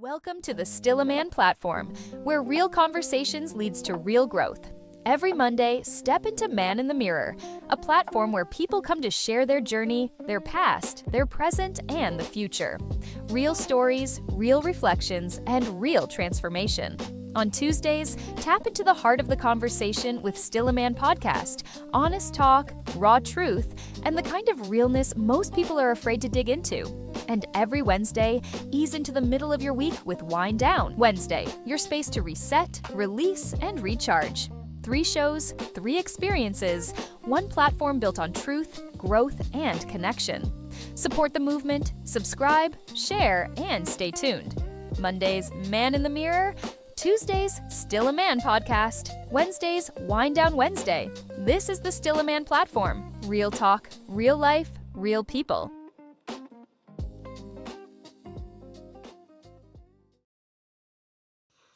Welcome to the Still a Man platform, where real conversations leads to real growth. Every Monday, step into Man in the Mirror, a platform where people come to share their journey, their past, their present, and the future. Real stories, real reflections, and real transformation. On Tuesdays, tap into the heart of the conversation with Still a Man podcast, honest talk, raw truth, and the kind of realness most people are afraid to dig into. And every Wednesday, ease into the middle of your week with Wind Down Wednesday, your space to reset, release, and recharge. 3 shows, 3 experiences, 1 platform built on truth, growth, and connection. Support the movement, subscribe, share, and stay tuned. Mondays, Man in the Mirror. Tuesdays, Still a Man podcast. Wednesdays, Wind Down Wednesday. This is the Still a Man platform. Real talk, real life, real people.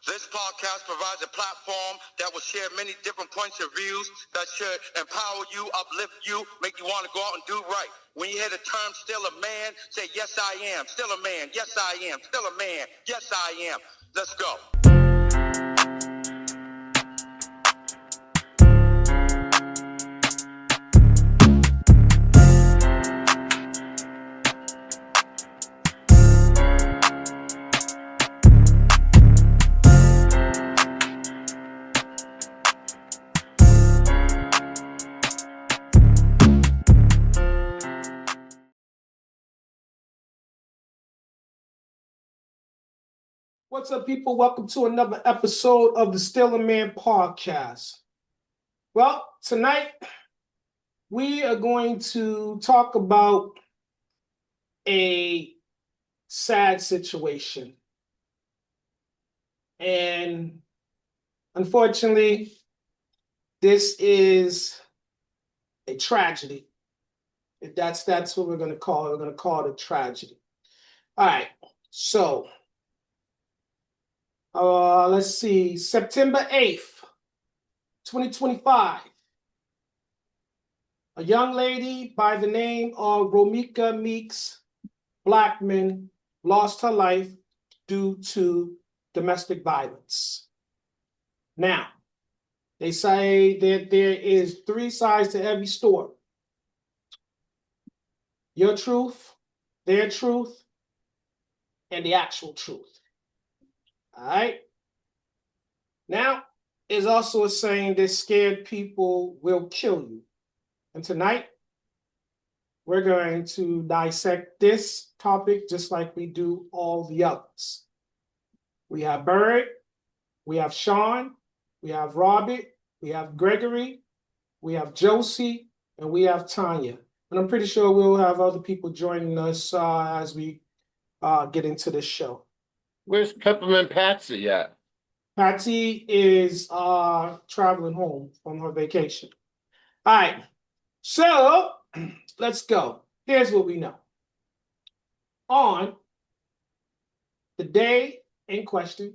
This podcast provides a platform that will share many different points of views that should empower you, uplift you, make you want to go out and do right. When you hear the term still a man, say, yes, I am. Still a man. Yes, I am. Still a man. Yes, I am. Let's go. What's up, people? Welcome to another episode of the Still a Man podcast. Well, tonight we are going to talk about a sad situation. And unfortunately, this is a tragedy. If that's what we're going to call it. We're going to call it a tragedy. All right. So let's see, September 8th, 2025. A young lady by the name of Romeka Meeks Blackman lost her life due to domestic violence. Now, they say that there is 3 sides to every story. Your truth, their truth, and the actual truth. All right. Now, there's also a saying that scared people will kill you. And tonight, we're going to dissect this topic just like we do all the others. We have Bird, we have Sean, we have Robert, we have Gregory, we have Josie, and we have Tanya. And I'm pretty sure we'll have other people joining us as we get into this show. Where's Peppermint Patsy at? Patsy is traveling home from her vacation. All right, so let's go. Here's what we know. On the date in question,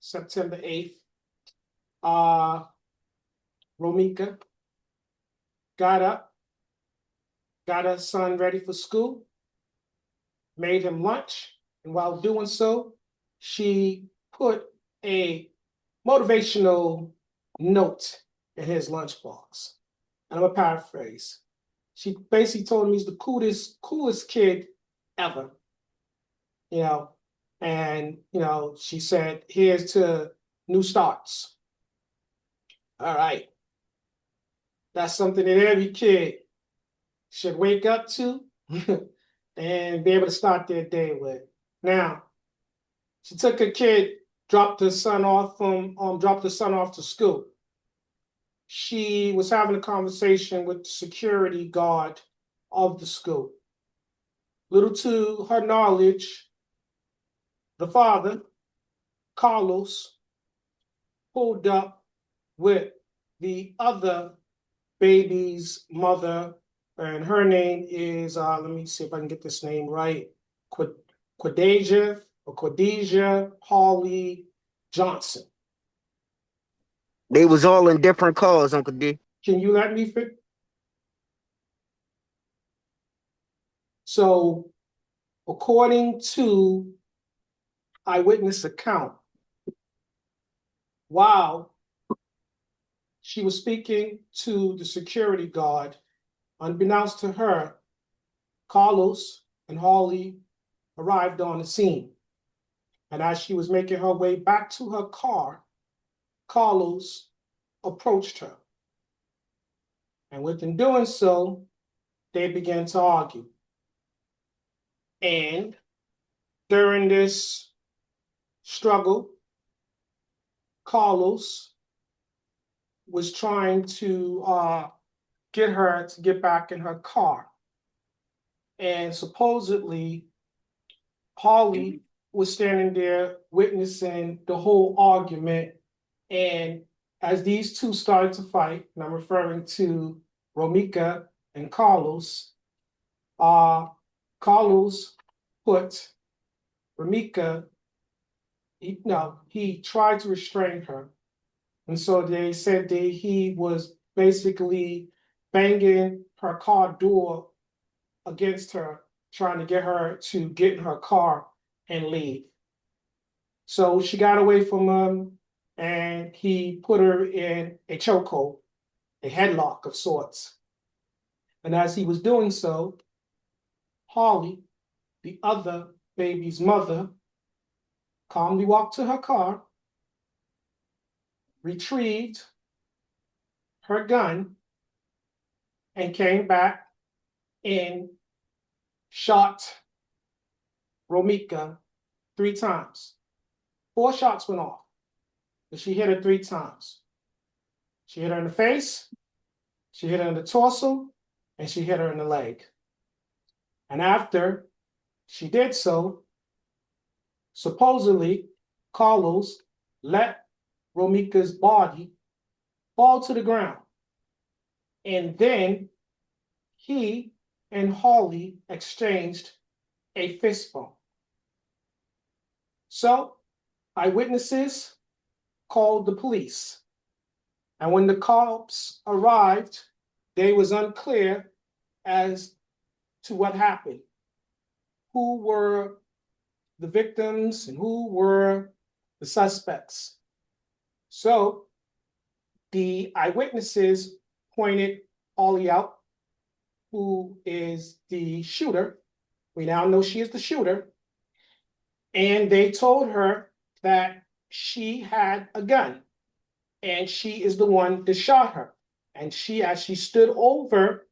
September 8th, Romeka got up, got her son ready for school, made him lunch, and while doing so, she put a motivational note in his lunchbox. And I'm gonna paraphrase. She basically told him he's the coolest kid ever. And she said, here's to new starts. All right. That's something that every kid should wake up to and be able to start their day with. Now, she took her kid, dropped her son off to school. She was having a conversation with the security guard of the school. Little to her knowledge, the father, Carlos, pulled up with the other baby's mother, and her name is, let me see if I can get this name right, Quadeja Hawley Johnson. They was all in different cars, Uncle D. Can you let me fit? So, according to eyewitness account, while she was speaking to the security guard, unbeknownst to her, Carlos and Holly arrived on the scene. And as she was making her way back to her car, Carlos approached her. And within doing so, they began to argue. And during this struggle, Carlos was trying to get her to get back in her car. And supposedly, Holly was standing there witnessing the whole argument. And as these two started to fight, and I'm referring to Romeka and Carlos, Carlos put Romeka, he tried to restrain her. And so they said that he was basically banging her car door against her, trying to get her to get in her car and leave. So she got away from him, and he put her in a chokehold, a headlock of sorts. And as he was doing so, Holly, the other baby's mother, calmly walked to her car, retrieved her gun, and came back and shot Romeka 3 times. 4 shots went off, but she hit her 3 times. She hit her in the face, she hit her in the torso, and she hit her in the leg. And after she did so, supposedly, Carlos let Romeka's body fall to the ground. And then he and Holly exchanged a fist bump. So eyewitnesses called the police. And when the cops arrived, they was unclear as to what happened. Who were the victims and who were the suspects? So the eyewitnesses pointed Holly out, who is the shooter. We now know she is the shooter. And they told her that she had a gun, and she is the one that shot her. And she, as she stood over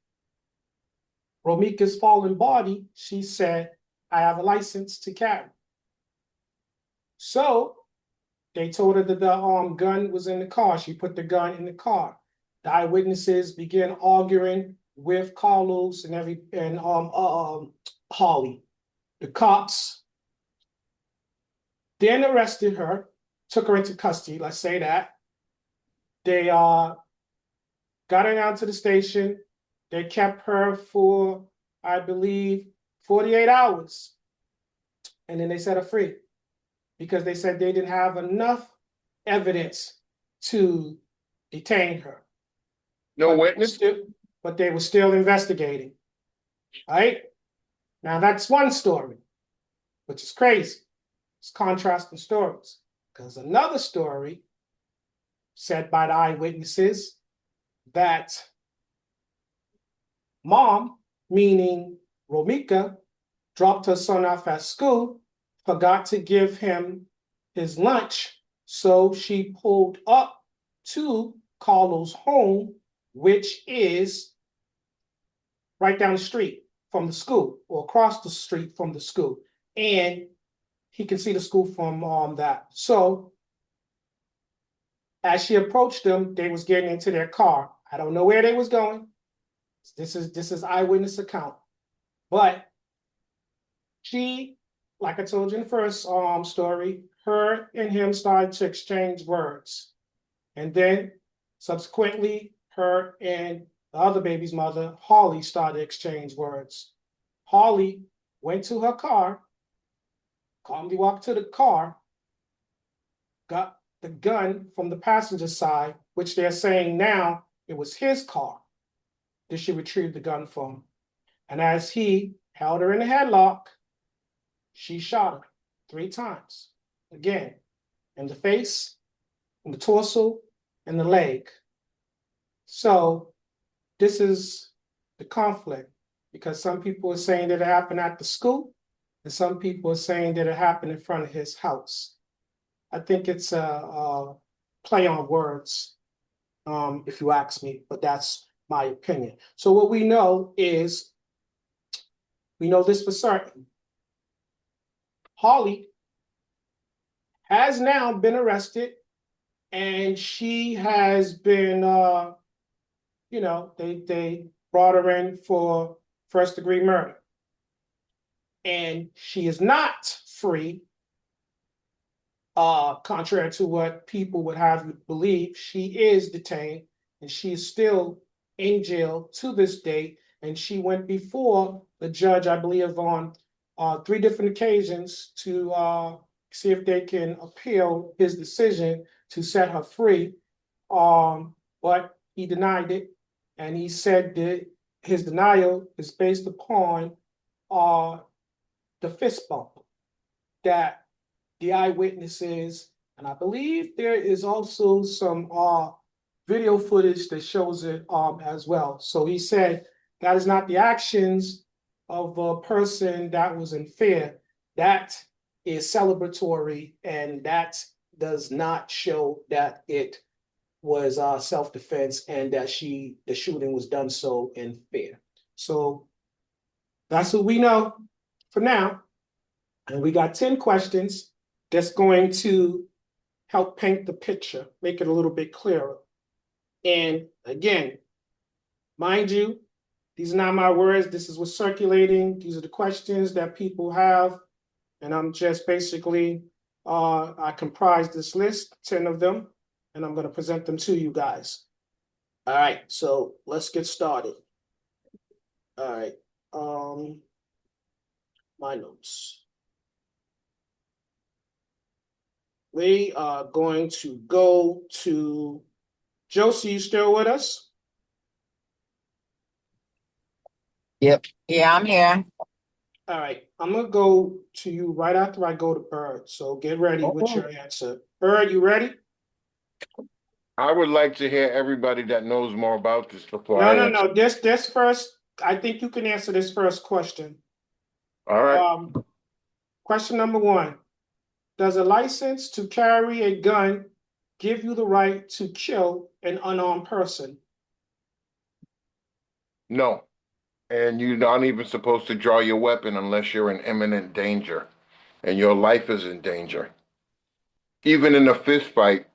Romeka's fallen body, she said, "I have a license to carry." So they told her that the gun was in the car. She put the gun in the car. The eyewitnesses began arguing with Carlos and Holly. The cops then arrested her, took her into custody, let's say that. They got her down to the station. They kept her for, I believe, 48 hours. And then they set her free because they said they didn't have enough evidence to detain her. No witness? But they were still investigating. All right? Now that's one story, which is crazy. It's contrasting stories. Because another story said by the eyewitnesses that mom, meaning Romeka, dropped her son off at school, forgot to give him his lunch, so she pulled up to Carlos' home, which is right down the street from the school, or across the street from the school. And he can see the school from that. So as she approached them, they was getting into their car. I don't know where they was going. This is eyewitness account. But she, like I told you in the first story, her and him started to exchange words. And then subsequently, her and the other baby's mother, Holly, started to exchange words. Holly went to her car, calmly walked to the car, got the gun from the passenger side, which they're saying now it was his car that she retrieved the gun from. And as he held her in a headlock, she shot her 3 times. again, in the face, in the torso, and the leg. So this is the conflict, because some people are saying that it happened at the school, and some people are saying that it happened in front of his house. I think it's a play on words, if you ask me, but that's my opinion. So what we know is, we know this for certain. Holly has now been arrested, and she has been, they brought her in for first-degree murder. And she is not free, contrary to what people would have you believe. She is detained, and she is still in jail to this date. And she went before the judge, I believe, on 3 different occasions to see if they can appeal his decision to set her free. But he denied it, and he said that his denial is based upon the fist bump that the eyewitnesses, and I believe there is also some video footage that shows it as well. So he said that is not the actions of a person that was in fear. That is celebratory, and that does not show that it was self-defense and that the shooting was done so in fear. So that's what we know for now. And we got 10 questions that's going to help paint the picture, make it a little bit clearer. And again, mind you, these are not my words. This is what's circulating. These are the questions that people have. And I'm just basically, I comprise this list, 10 of them, and I'm going to present them to you guys. All right, so let's get started. All right, my notes. We are going to go to Josie. You still with us? Yep. Yeah, I'm here. All right, I'm gonna go to you right after I go to Bird. So get ready with your answer. Bird, you ready? I would like to hear everybody that knows more about this before No, I no, answer. no. This first. I think you can answer this first question. All right. Question number 1: does a license to carry a gun give you the right to kill an unarmed person? No. And you're not even supposed to draw your weapon unless you're in imminent danger and your life is in danger. Even in a fist fight,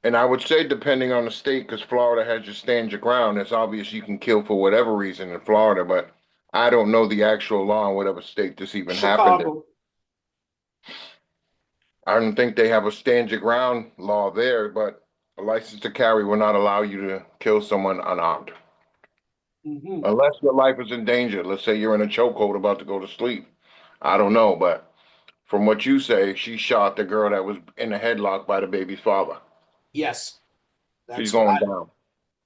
and I would say depending on the state, because Florida has your stand your ground, it's obvious you can kill for whatever reason in Florida, but I don't know the actual law in whatever state this even happened in. Chicago. I don't think they have a stand your ground law there, but a license to carry will not allow you to kill someone unarmed. Mm-hmm. Unless your life is in danger. Let's say you're in a chokehold about to go to sleep. I don't know, but from what you say, she shot the girl that was in a headlock by the baby's father. Yes, She's that's what going down.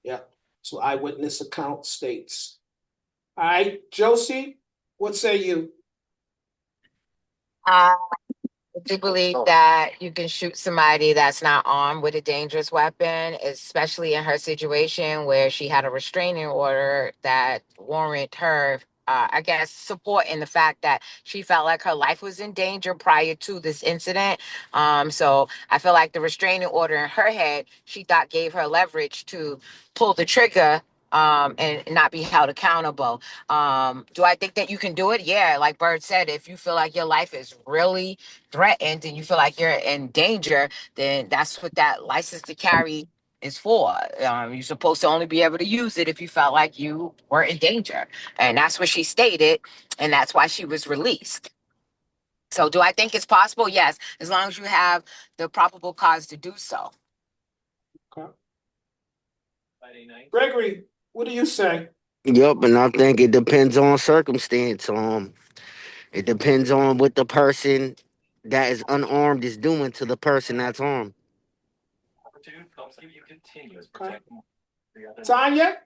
yeah. So eyewitness account states. All right, Josie, what say you? I do believe that you can shoot somebody that's not armed with a dangerous weapon, especially in her situation where she had a restraining order that warrant her. I guess support in the fact that she felt like her life was in danger prior to this incident. So I feel like the restraining order in her head, she thought gave her leverage to pull the trigger and not be held accountable. Do I think that you can do it? Yeah, like Bird said, if you feel like your life is really threatened and you feel like you're in danger, then that's what that license to carry is for. You're supposed to only be able to use it if you felt like you were in danger. And that's what she stated. And that's why she was released. So, do I think it's possible? Yes, as long as you have the probable cause to do so. Okay. Gregory, what do you say? Yup, and I think it depends on circumstance. It depends on what the person that is unarmed is doing to the person that's armed. Okay. Tanya?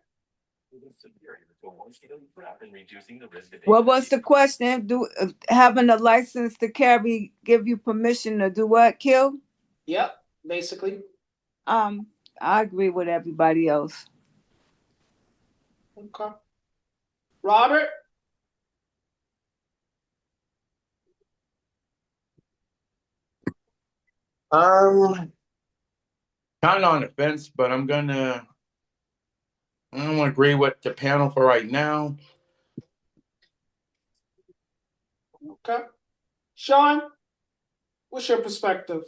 What was the question? Do having a license to carry give you permission to do what? Kill? Yep, basically. Um, I agree with everybody else. Okay. Robert? Um, Kind of on the fence, but I'm gonna agree with the panel for right now. Okay. Sean, what's your perspective?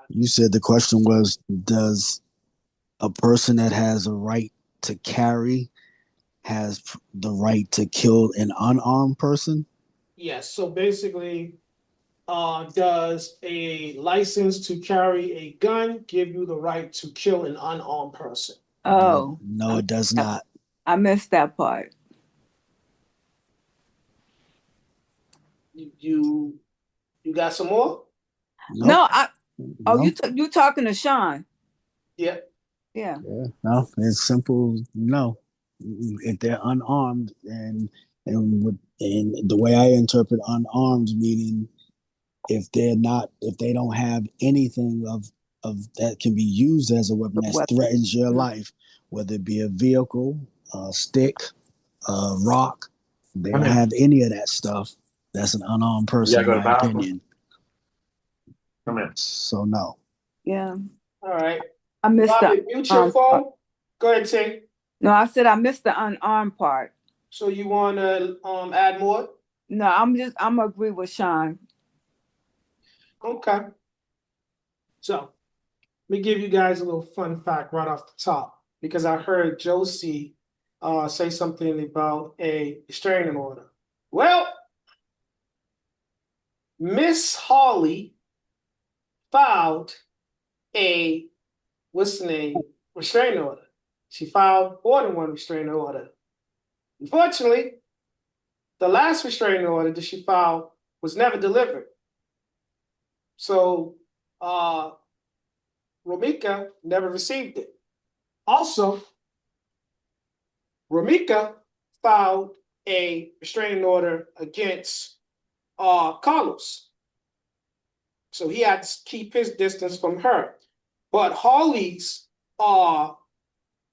You said the question was, does a person that has a right to carry has the right to kill an unarmed person? Yes, so basically, does a license to carry a gun give you the right to kill an unarmed person? No, Oh, no, it does not. I missed that part. You got some more? Nope. No, oh, No. you talking to Sean? Yeah. Yeah. Yeah, no, it's simple. No, if they're unarmed and the way I interpret unarmed, meaning if they don't have anything of that can be used as a weapon that Well, threatens your life, whether it be a vehicle, a stick, a rock, they Come don't in. have any of that stuff. That's an unarmed You person, gotta in go to the my bathroom. opinion. Come in. So no. yeah. All right. I missed the Robert, mute your part. phone. Go ahead, Tay. No, I said I missed the unarmed part. So you want to add more? No, I'm agree with Sean. Okay. So let me give you guys a little fun fact right off the top because I heard Josie say something about a restraining order. Well, Miss Hawley filed a what's the name restraining order. She filed more than one restraining order. Unfortunately, the last restraining order that she filed was never delivered. So Romeka never received it. Also, Romeka filed a restraining order against Carlos. So he had to keep his distance from her. But Harley's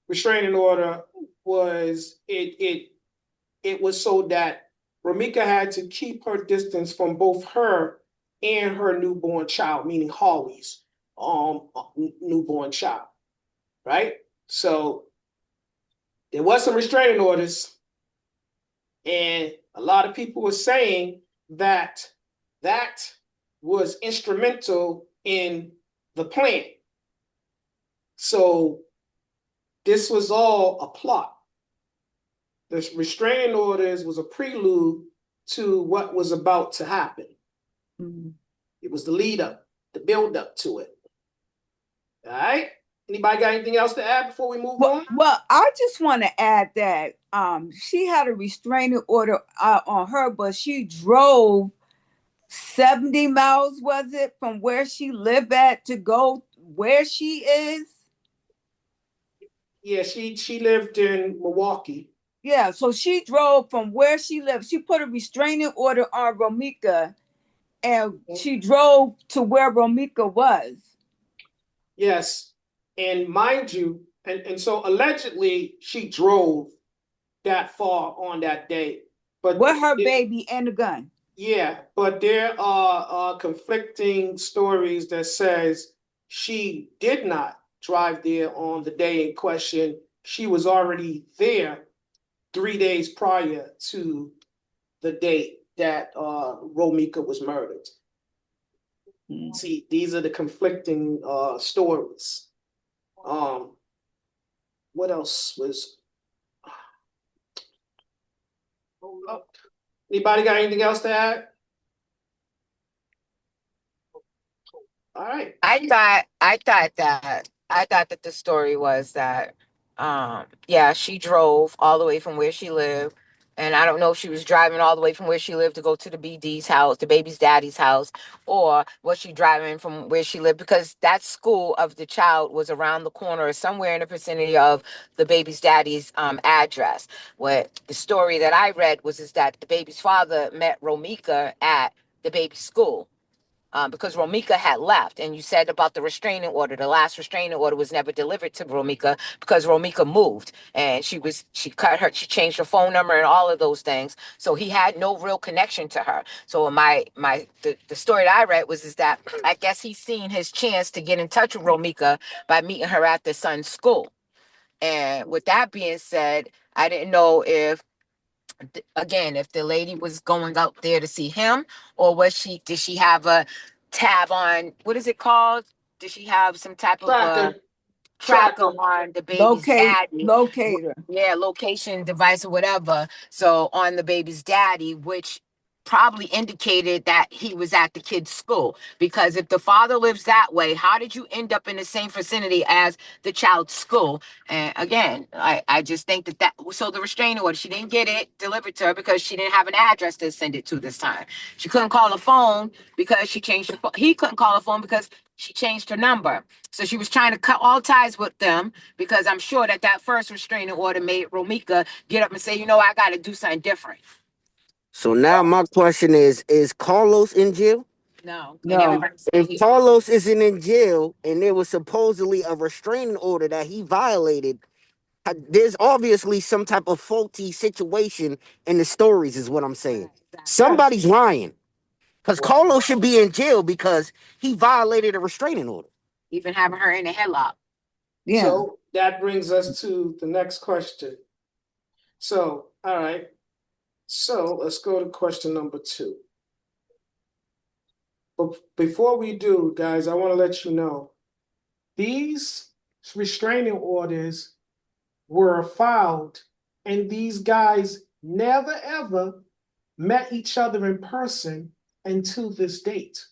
restraining order was it was so that Romeka had to keep her distance from both her and her newborn child, meaning Harley's newborn child, right? So there was some restraining orders, and a lot of people were saying that that was instrumental in the plan. So this was all a plot. The restraining orders was a prelude to what was about to happen. Mm-hmm. It was the lead up, the build up to it. All right. Anybody got anything else to add before we move on? Well, I just want to add that she had a restraining order on her, but she drove 70 miles, was it, from where she lived at to go where she is? Yeah, she lived in Milwaukee. Yeah, so she drove from where she lived. She put a restraining order on Romeka and she drove to where Romeka was. Yes. And mind you, and so allegedly she drove that far on that day. But with her baby and the gun. Yeah, but there are conflicting stories that says she did not drive there on the day in question. She was already there 3 days prior to the date that Romeka was murdered. See, these are the conflicting stories. What else was? Anybody got anything else to add? All right. I thought that the story was that yeah, she drove all the way from where she lived And I don't know if she was driving all the way from where she lived to go to the BD's house, the baby's daddy's house, or was she driving from where she lived? Because that school of the child was around the corner or somewhere in the vicinity of the baby's daddy's address. What the story that I read was is that the baby's father met Romeka at the baby's school. Because Romeka had left, and you said about the restraining order. The last restraining order was never delivered to Romeka because Romeka moved, and she changed her phone number and all of those things. So he had no real connection to her. So the story that I read was is that I guess he's seen his chance to get in touch with Romeka by meeting her at the son's school. And with that being said, I didn't know again, if the lady was going out there to see him, or did she have a tab on, what is it called? Did she have some type of Tracker. tracker on the baby's daddy? Locator. Yeah, location device or whatever. So on the baby's daddy, which probably indicated that he was at the kid's school. Because if the father lives that way, how did you end up in the same vicinity as the child's school? And again, I just think so the restraining order, she didn't get it delivered to her because she didn't have an address to send it to this time. She couldn't call the phone because she changed her phone. He couldn't call the phone because she changed her number. So she was trying to cut all ties with them, because I'm sure that first restraining order made Romeka get up and say, I got to do something different. So now my question is Carlos in jail? No. And No. everybody If Carlos isn't in jail and there was supposedly a restraining order that he violated, there's obviously some type of faulty situation in the stories, is what I'm saying. Exactly. Somebody's lying. Because Carlos should be in jail because he violated a restraining order. Even having her in a headlock. Yeah. So that brings us to the next question. So, all right. So let's go to question number 2. But before we do, guys, I want to let you know these restraining orders were filed, and these guys never ever met each other in person until this date.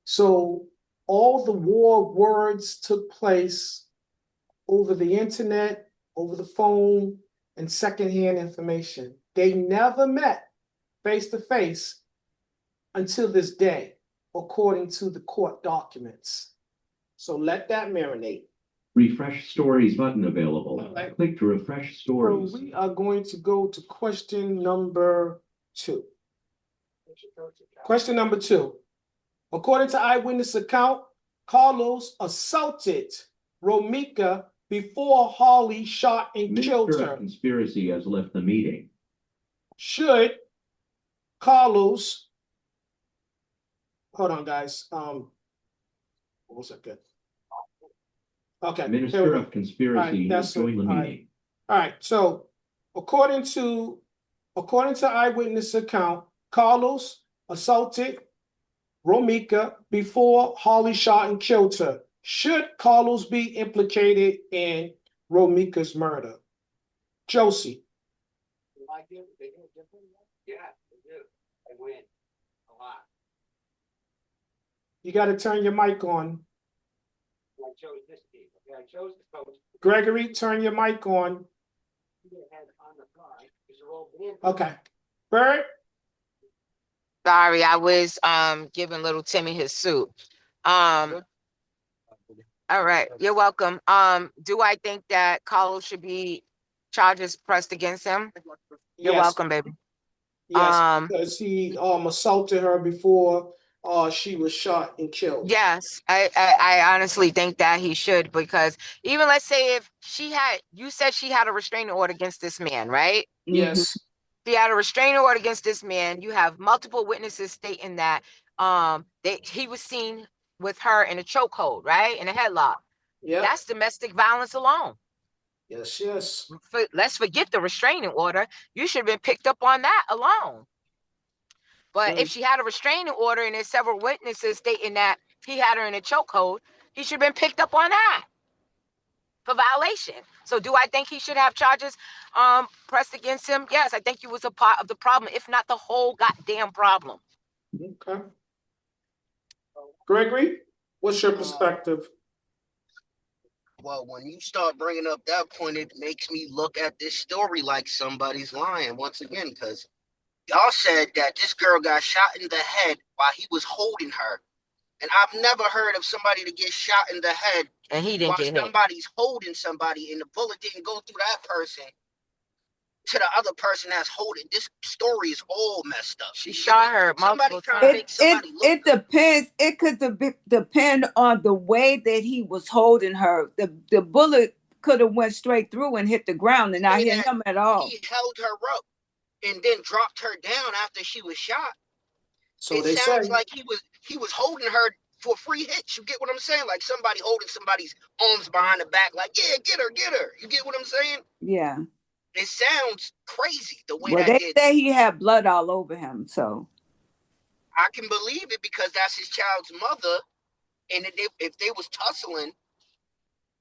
So all the war words took place over the internet, over the phone, and secondhand information. They never met face to face until this day, according to the court documents. So let that marinate. Refresh stories button available. Right. Click to refresh stories. So we are going to go to question number 2. Question number 2. According to eyewitness account, Carlos assaulted Romeka before Holly shot and killed Minister her. of Conspiracy has left the meeting. Should Carlos, hold on, guys. One second. Okay. Minister of Conspiracy has joined the meeting. All right. So, according to eyewitness account, Carlos assaulted Romeka before Holly shot and killed her. Should Carlos be implicated in Romeka's murder? Josie. Yeah, they do. I win a lot. You got to turn your mic on. I chose this team. Okay, I chose the coach. Gregory, turn your mic on. Okay. Bird? Sorry, I was giving little Timmy his suit. All right, you're welcome. Do I think that Carlos should be charges pressed against him? You're welcome, baby. Yes, because he assaulted her before she was shot and killed. Yes, I honestly think that he should, because even let's say if you said she had a restraining order against this man, right? Yes. She had a restraining order against this man. You have multiple witnesses stating that he was seen with her in a chokehold, right? In a headlock. Yeah. That's domestic violence alone. Yes. Let's forget the restraining order. You should have been picked up on that alone. But if she had a restraining order and there's several witnesses stating that he had her in a chokehold, he should have been picked up on that for violation. So do I think he should have charges pressed against him? Yes, I think he was a part of the problem, if not the whole goddamn problem. Okay. Gregory, what's your perspective? Well, when you start bringing up that point, it makes me look at this story like somebody's lying once again, because y'all said that this girl got shot in the head while he was holding her. And I've never heard of somebody to get shot in the head And he didn't while get hit. somebody's holding somebody and the bullet didn't go through that person to the other person that's holding. This story is all messed up. She shot her multiple trying to times. make somebody look It depends. It could depend on the way that he was holding her. The bullet could have went straight through and hit the ground and not hit him at all. He held her up and then dropped her down after she was shot. So It they sounds say. like he was holding her for free hits. You get what I'm saying? Like somebody holding somebody's arms behind the back, like, yeah, get her, get her. You get what I'm saying? Yeah. It sounds crazy the way Well, that they say he had blood all over him, so I can believe it because that's his child's mother. And if they was tussling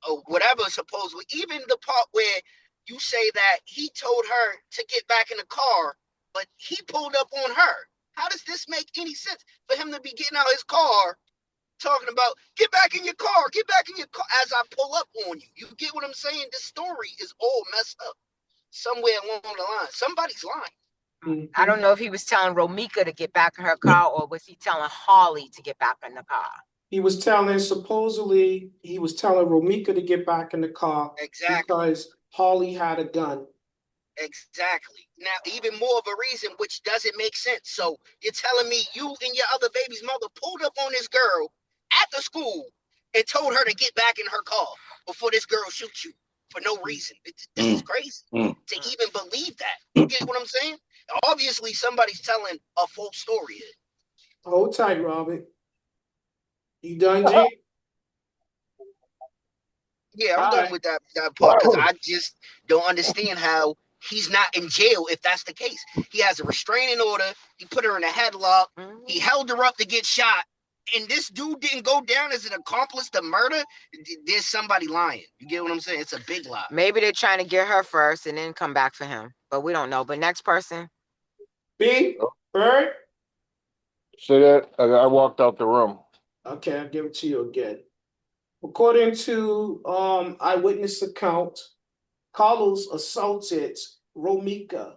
or whatever, supposedly, even the part where you say that he told her to get back in the car, but he pulled up on her. How does this make any sense for him to be getting out his car talking about get back in your car, get back in your car as I pull up on you? You get what I'm saying? This story is all messed up somewhere along the line. Somebody's lying. I don't know if he was telling Romeka to get back in her car or was he telling Holly to get back in the car? Supposedly, he was telling Romeka to get back in the car. Exactly. Because Holly had a gun. Exactly. Now, even more of a reason, which doesn't make sense. So you're telling me you and your other baby's mother pulled up on this girl at the school and told her to get back in her car before this girl shoots you for no reason. This is crazy to even believe that. You get what I'm saying? Obviously, somebody's telling a false story here. Hold tight, Robert. You done, G? Yeah, I'm done with that part because I just don't understand how he's not in jail if that's the case. He has a restraining order. He put her in a headlock. He held her up to get shot. And this dude didn't go down as an accomplice to murder. There's somebody lying. You get what I'm saying? It's a big lie. Maybe they're trying to get her first and then come back for him. But we don't know. But next person. B, Bird? Say that. I walked out the room. Okay, I'll give it to you again. According to eyewitness account, Carlos assaulted Romeka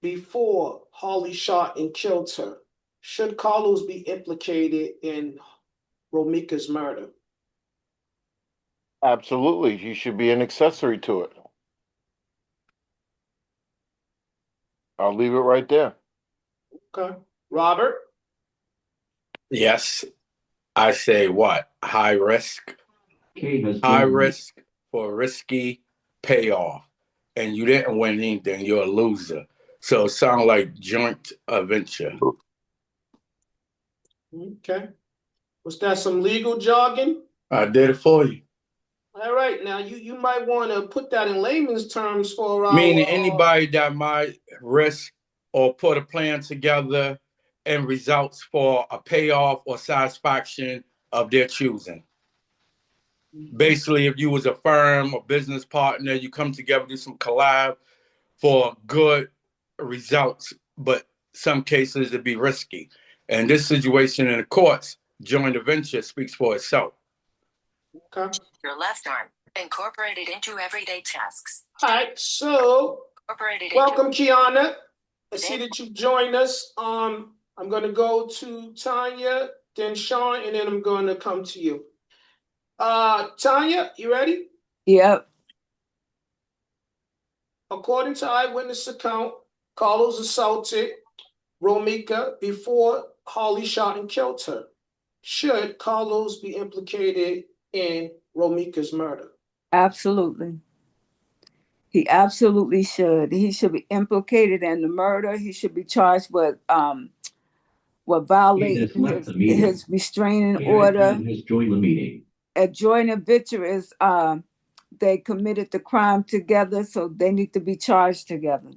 before Holly shot and killed her. Should Carlos be implicated in Romeka's murder? Absolutely. He should be an accessory to it. I'll leave it right there. Okay. Robert? Yes. I say what? High risk. High risk for risky payoff. And you didn't win anything. You're a loser. So it sounds like joint venture. Okay. Was that some legal jargon? I did it for you. All right. Now, you might want to put that in layman's terms for our... Meaning anybody that might risk or put a plan together and results for a payoff or satisfaction of their choosing. Basically, if you was a firm or business partner, you come together, do some collab for good results, but some cases it'd be risky. And this situation in the courts, joint venture speaks for itself. Okay. Your left arm incorporated into everyday tasks. All right, so welcome, Kiana. I see that you joined us. I'm going to go to Tanya, then Sean, and then I'm going to come to you. Tanya, you ready? Yep. According to eyewitness account, Carlos assaulted Romeka before Holly shot and killed her. Should Carlos be implicated in Romeka's murder? Absolutely. He absolutely should. He should be implicated in the murder. He should be charged with violating his restraining order. Has joined the meeting. A joint venture is they committed the crime together, so they need to be charged together.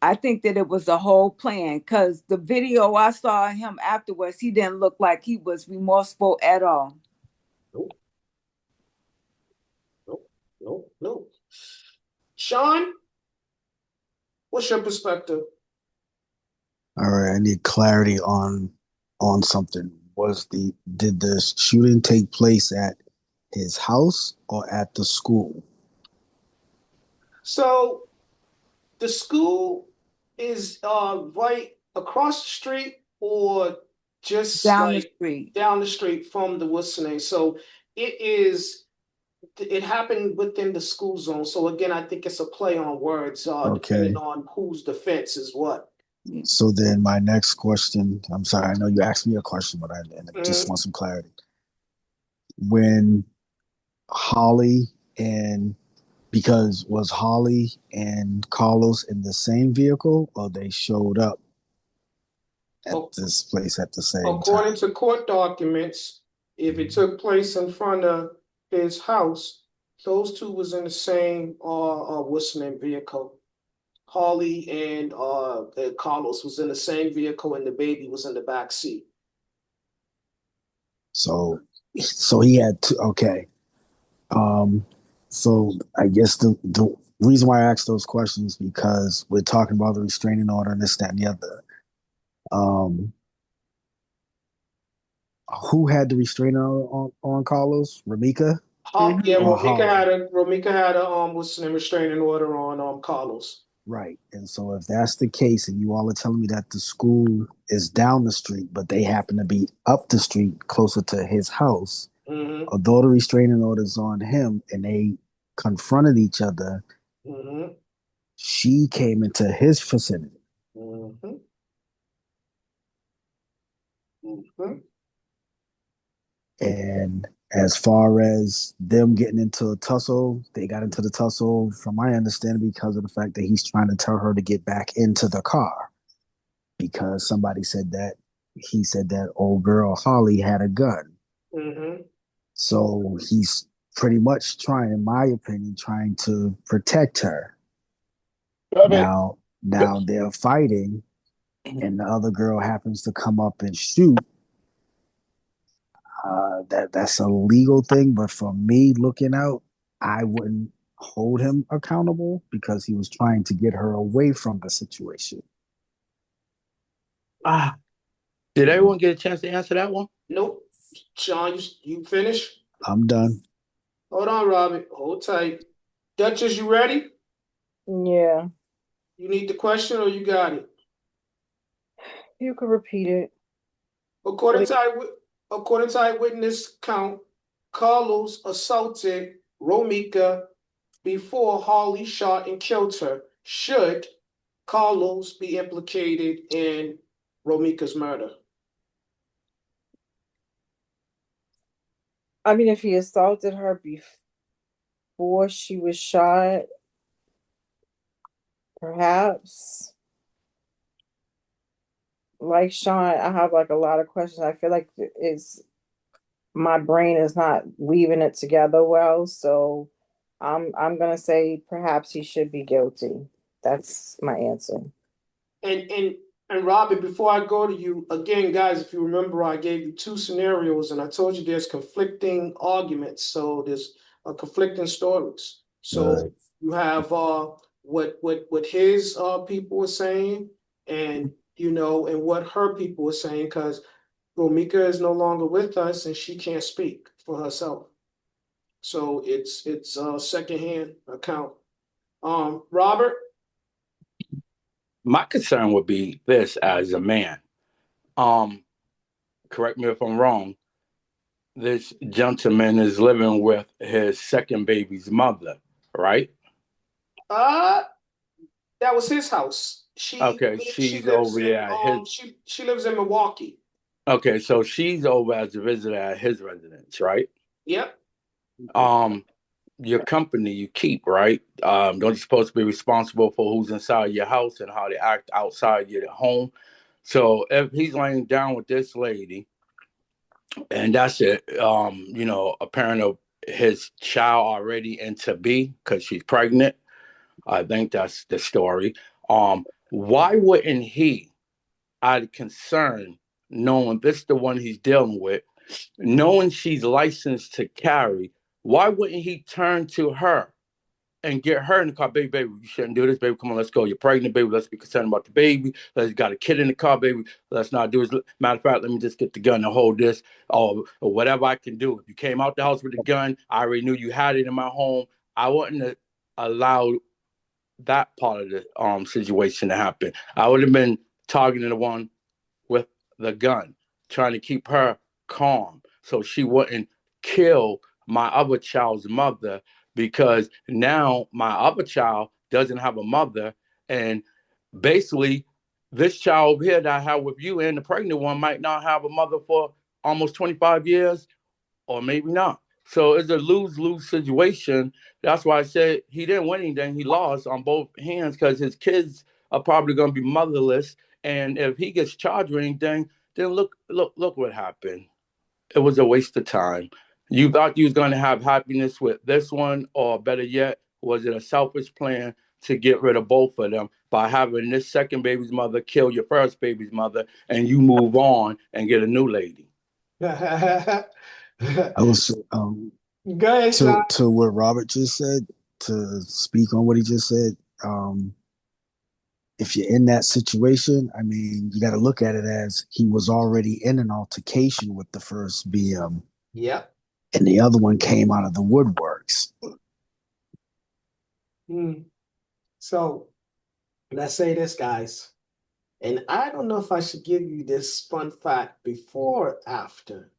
I think that it was a whole plan because the video I saw of him afterwards, he didn't look like he was remorseful at all. Nope. Sean, what's your perspective? All right, I need clarity on something. Did the shooting take place at his house or at the school? So the school is right across the street or just Down the like street. down the street from the what's the name. So it happened within the school zone. So again, I think it's a play on words, depending Okay. on whose defense is what. So then my next question, I'm sorry, I know you asked me a question, but I just want some clarity. When Holly and because was Holly and Carlos in the same vehicle or they showed up at this place at the same According time? to court documents, if it took place in front of his house, those two was in the same what's the name vehicle. Holly and Carlos was in the same vehicle and the baby was in the back seat. So he had to, okay. So I guess the reason why I asked those questions because we're talking about the restraining order and this, that, and the other. Who had the restraining order on Carlos? Romeka? Yeah, Or Holly? Romeka had a what's the name restraining order on Carlos. Right. And so if that's the case, and you all are telling me that the school is down the street, but they happen to be up the street closer to his house, although the restraining order is on him and they confronted each other, she came into his vicinity. And as far as them getting into a tussle, they got into the tussle, from my understanding, because of the fact that he's trying to tell her to get back into the car because somebody said that he said that old girl Holly had a gun. So he's pretty much trying, in my opinion, trying to protect her. Now they're fighting, and the other girl happens to come up and shoot. That's a legal thing, but for me looking out, I wouldn't hold him accountable because he was trying to get her away from the situation. Did everyone get a chance to answer that one? Nope. Sean, you finished? I'm done. Hold on, Robbie. Hold tight. Duchess, you ready? Yeah. You need the question or you got it? You could repeat it. According to eyewitness count, Carlos assaulted Romeka before Harley shot and killed her. Should Carlos be implicated in Romeka's murder? I mean, if he assaulted her before she was shot, perhaps. Like Sean, I have like a lot of questions. I feel like my brain is not weaving it together well. So I'm gonna say perhaps he should be guilty. That's my answer. And Robert, before I go to you, again, guys, if you remember, I gave you two scenarios and I told you there's conflicting arguments. So there's conflicting stories. So you have what his people are saying and and what her people are saying, because Romeka is no longer with us and she can't speak for herself. So it's a secondhand account. Robert? My concern would be this as a man. Correct me if I'm wrong. This gentleman is living with his second baby's mother, right? That was his house. She she's lives over in there at his. she lives in Milwaukee. Okay, so she's over as a visitor at his residence, right? Yep. Your company you keep, right? Don't you supposed to be responsible for who's inside your house and how they act outside your home? So if he's laying down with this lady, and that's it, a parent of his child already and to be because she's pregnant. I think that's the story. Why wouldn't he, out of concern, knowing this is the one he's dealing with, knowing she's licensed to carry, why wouldn't he turn to her and get her in the car. Baby, you shouldn't do this, baby. Come on, let's go. You're pregnant, baby. Let's be concerned about the baby. Let's got a kid in the car, baby. Let's not do this. Matter of fact, let me just get the gun and hold this, or whatever I can do. If you came out the house with a gun, I already knew you had it in my home. I wouldn't allow that part of the situation to happen. I would have been targeting the one with the gun, trying to keep her calm so she wouldn't kill my other child's mother, because now my other child doesn't have a mother, and basically this child over here that I have with you and the pregnant one might not have a mother for almost 25 years, or maybe not. So it's a lose-lose situation. That's why I said he didn't win anything. He lost on both hands because his kids are probably going to be motherless. And if he gets charged with anything, then look what happened. It was a waste of time. You thought you was going to have happiness with this one, or better yet, was it a selfish plan to get rid of both of them by having this second baby's mother kill your first baby's mother, and you move on and get a new lady? I was Go ahead, Sean. To what Robert just said, to speak on what he just said. If you're in that situation, I mean, you got to look at it as he was already in an altercation with the first BM. Yep. And the other one came out of the woodworks. So let's say this, guys. And I don't know if I should give you this fun fact before or after.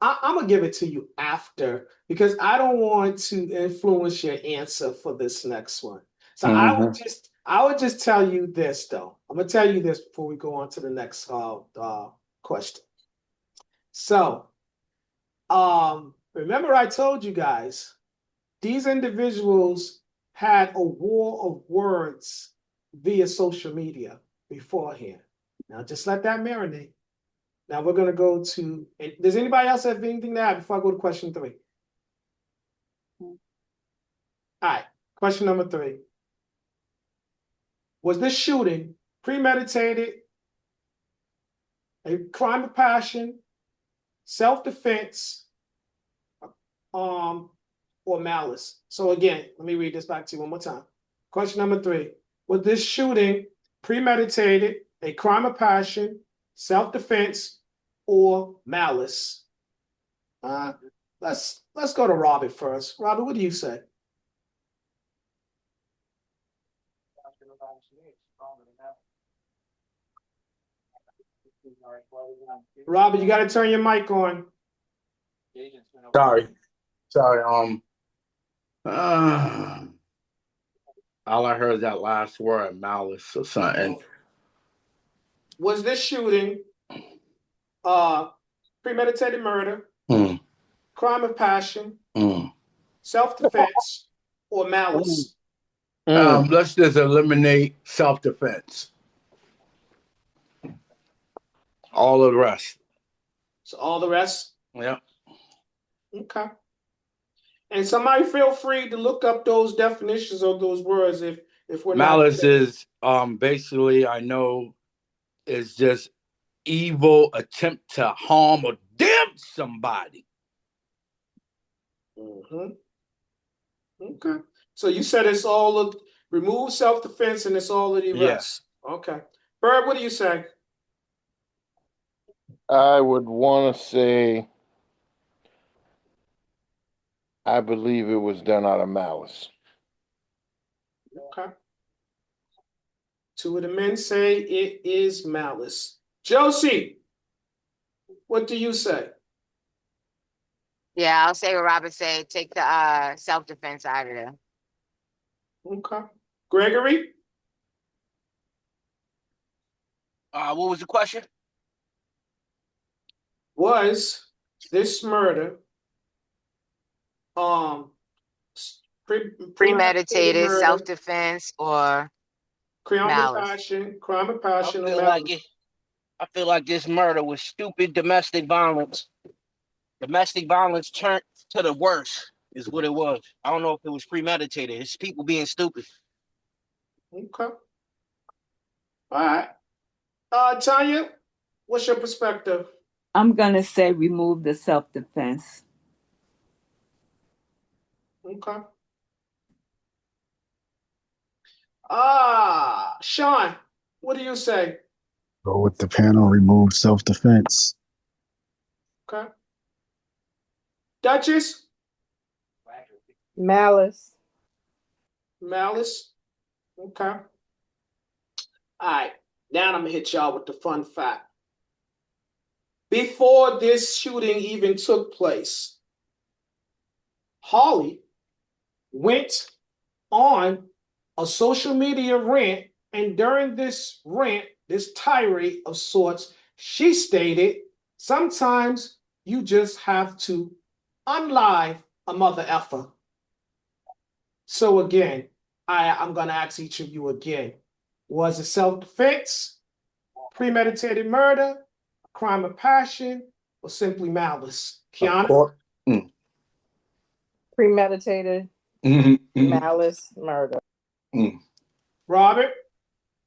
I'm going to give it to you after, because I don't want to influence your answer for this next one. So I would just tell you this, though. I'm going to tell you this before we go on to the next question. So, remember I told you guys, these individuals had a war of words via social media beforehand. Now, just let that marinate. Now we're going to go to, does anybody else have anything to add before I go to question 3? All right, question number 3. Was this shooting premeditated, a crime of passion, self-defense, or malice? So again, let me read this back to you one more time. Question number 3. Was this shooting premeditated, a crime of passion, self-defense, or malice? Let's go to Robert first. Robert, what do you say? Robert, you got to turn your mic on. Sorry. All I heard is that last word, malice or something. Was this shooting premeditated murder, crime of passion, self-defense, or malice? Let's just eliminate self-defense. All of the rest. So all the rest? Yeah. Okay. And somebody feel free to look up those definitions of those words if we're malice is basically, I know, is just evil attempt to harm or damn somebody. Okay. So you said it's all of remove self-defense and it's all of the rest. Yes. Okay. Bird, what do you say? I would want to say, I believe it was done out of malice. Okay. 2 of the men say it is malice. Josie, what do you say? Yeah, I'll say what Robert said. Take the self-defense out of there. Okay. Gregory? What was the question? Was this murder premeditated, self-defense, or malice? Crime of passion, or malice? I feel like this murder was stupid domestic violence. Domestic violence turned to the worst is what it was. I don't know if it was premeditated. It's people being stupid. Okay. All right. Tanya, what's your perspective? I'm going to say remove the self-defense. Okay. Sean, what do you say? Go with the panel, remove self-defense. Okay. Duchess? Malice. Malice? Okay. All right. Now I'm going to hit y'all with the fun fact. Before this shooting even took place, Holly went on a social media rant, and during this rant, this tirade of sorts, she stated, sometimes you just have to unlive a mother effer. So again, I'm going to ask each of you again. Was it self-defense, premeditated murder, a crime of passion, or simply malice? Kiana? Premeditated malice murder. Robert?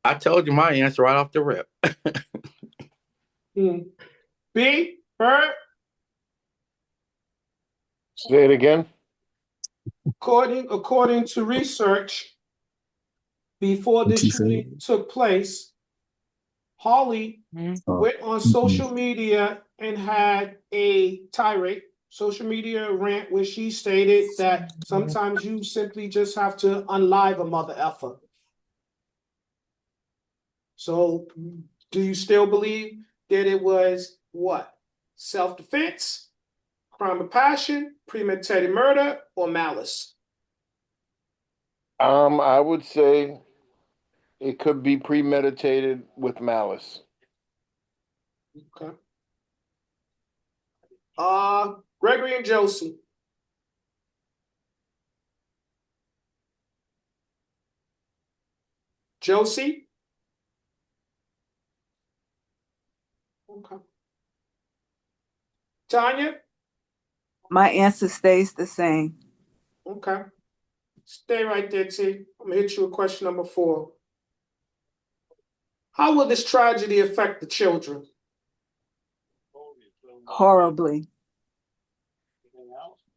I told you my answer right off the rip. B? Bird? Say it again. According to research, before this shooting took place, Holly went on social media and had a tirade, social media rant, where she stated that sometimes you simply just have to unlive a mother effer. So, do you still believe that it was what? Self-defense, crime of passion, premeditated murder, or malice? I would say it could be premeditated with malice. Okay. Gregory and Josie. Josie? Okay. Tanya? My answer stays the same. Okay. Stay right there, T. I'm gonna hit you with question number 4. How will this tragedy affect the children? Horribly.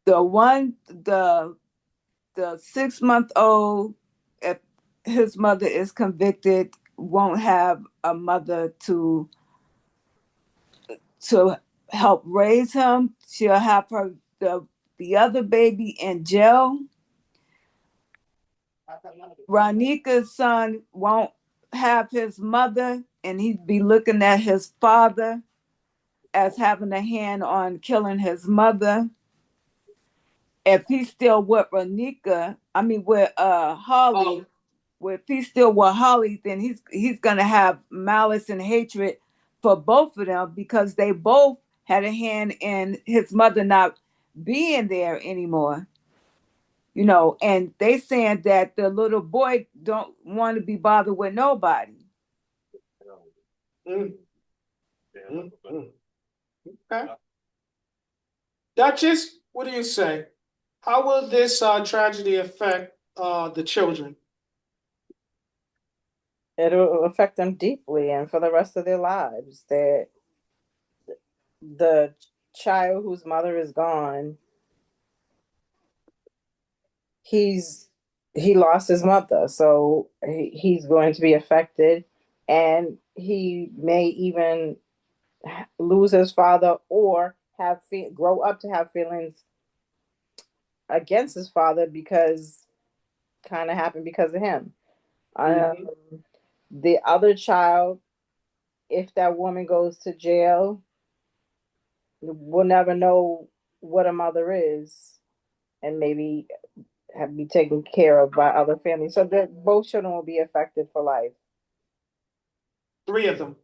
The 6-month-old, if his mother is convicted, won't have a mother to help raise him. She'll have the other baby in jail. Ronika's son won't have his mother, and he'd be looking at his father as having a hand on killing his mother. If he's still with Holly, if he's still with Holly, then he's gonna have malice and hatred for both of them, because they both had a hand in his mother not being there anymore. And they saying that the little boy don't want to be bothered with nobody. Okay. Duchess, what do you say? How will this tragedy affect the children? It'll affect them deeply and for the rest of their lives. That the child whose mother is gone, he lost his mother, so he's going to be affected, and he may even lose his father or grow up to have feelings against his father, because kind of happened because of him. The other child, if that woman goes to jail, will never know what a mother is, and maybe have be taken care of by other families. So that both children will be affected for life. 3 of them.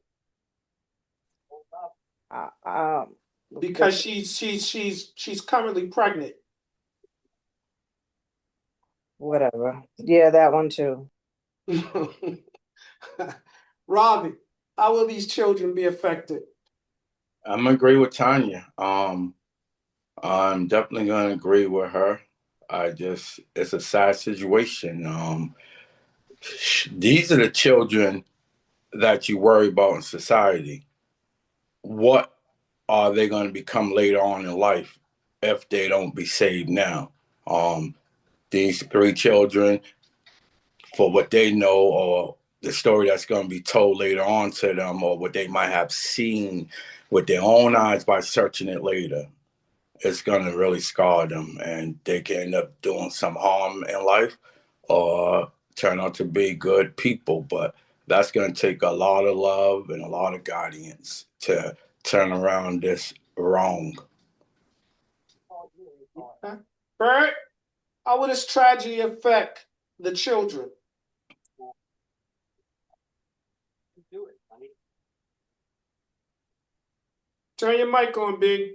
Because she's currently pregnant. Whatever. Yeah, that one too. Robbie, how will these children be affected? I'm gonna agree with Tanya. I'm definitely gonna agree with her. It's a sad situation. These are the children that you worry about in society. What are they going to become later on in life if they don't be saved now? These 3 children for what they know or the story that's going to be told later on to them, or what they might have seen with their own eyes by searching it later. It's going to really scar them, and they can end up doing some harm in life or turn out to be good people. But that's going to take a lot of love and a lot of guidance to turn around this wrong. Bert, how will this tragedy affect the children? Turn your mic on, Big.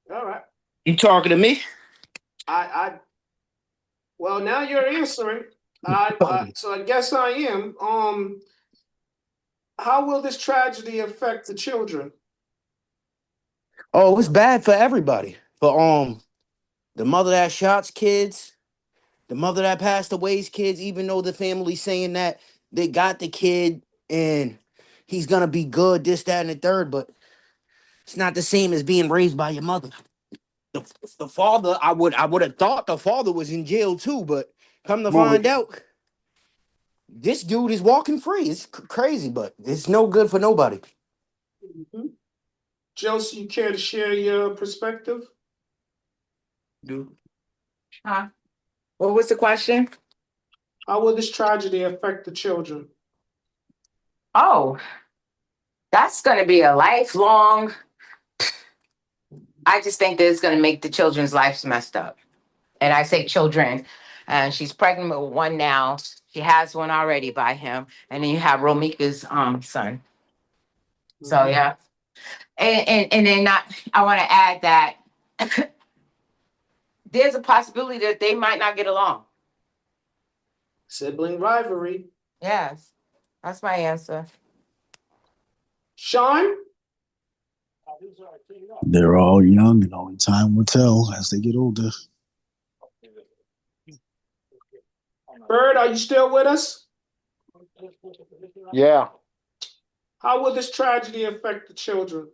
All right. You talking to me? Well, now you're answering. So I guess I am. How will this tragedy affect the children? Oh, it's bad for everybody. For the mother that shot's kids, the mother that passed away's kids, even though the family's saying that they got the kid and he's gonna be good, this, that, and the third, but it's not the same as being raised by your mother. The father, I would have thought the father was in jail too, but come to find out, this dude is walking free. It's crazy, but it's no good for nobody. Mm-hmm. Josie, you care to share your perspective? Huh? What was the question? How will this tragedy affect the children? Oh, that's going to be a lifelong. I just think that it's going to make the children's lives messed up. And I say children, and she's pregnant with one now. She has one already by him, and then you have Romeka's son. So yeah, and then not. I want to add that there's a possibility that they might not get along. Sibling rivalry. Yes, that's my answer. Sean? They're all young, and only time will tell as they get older. Bird, are you still with us? Yeah. How will this tragedy affect the children?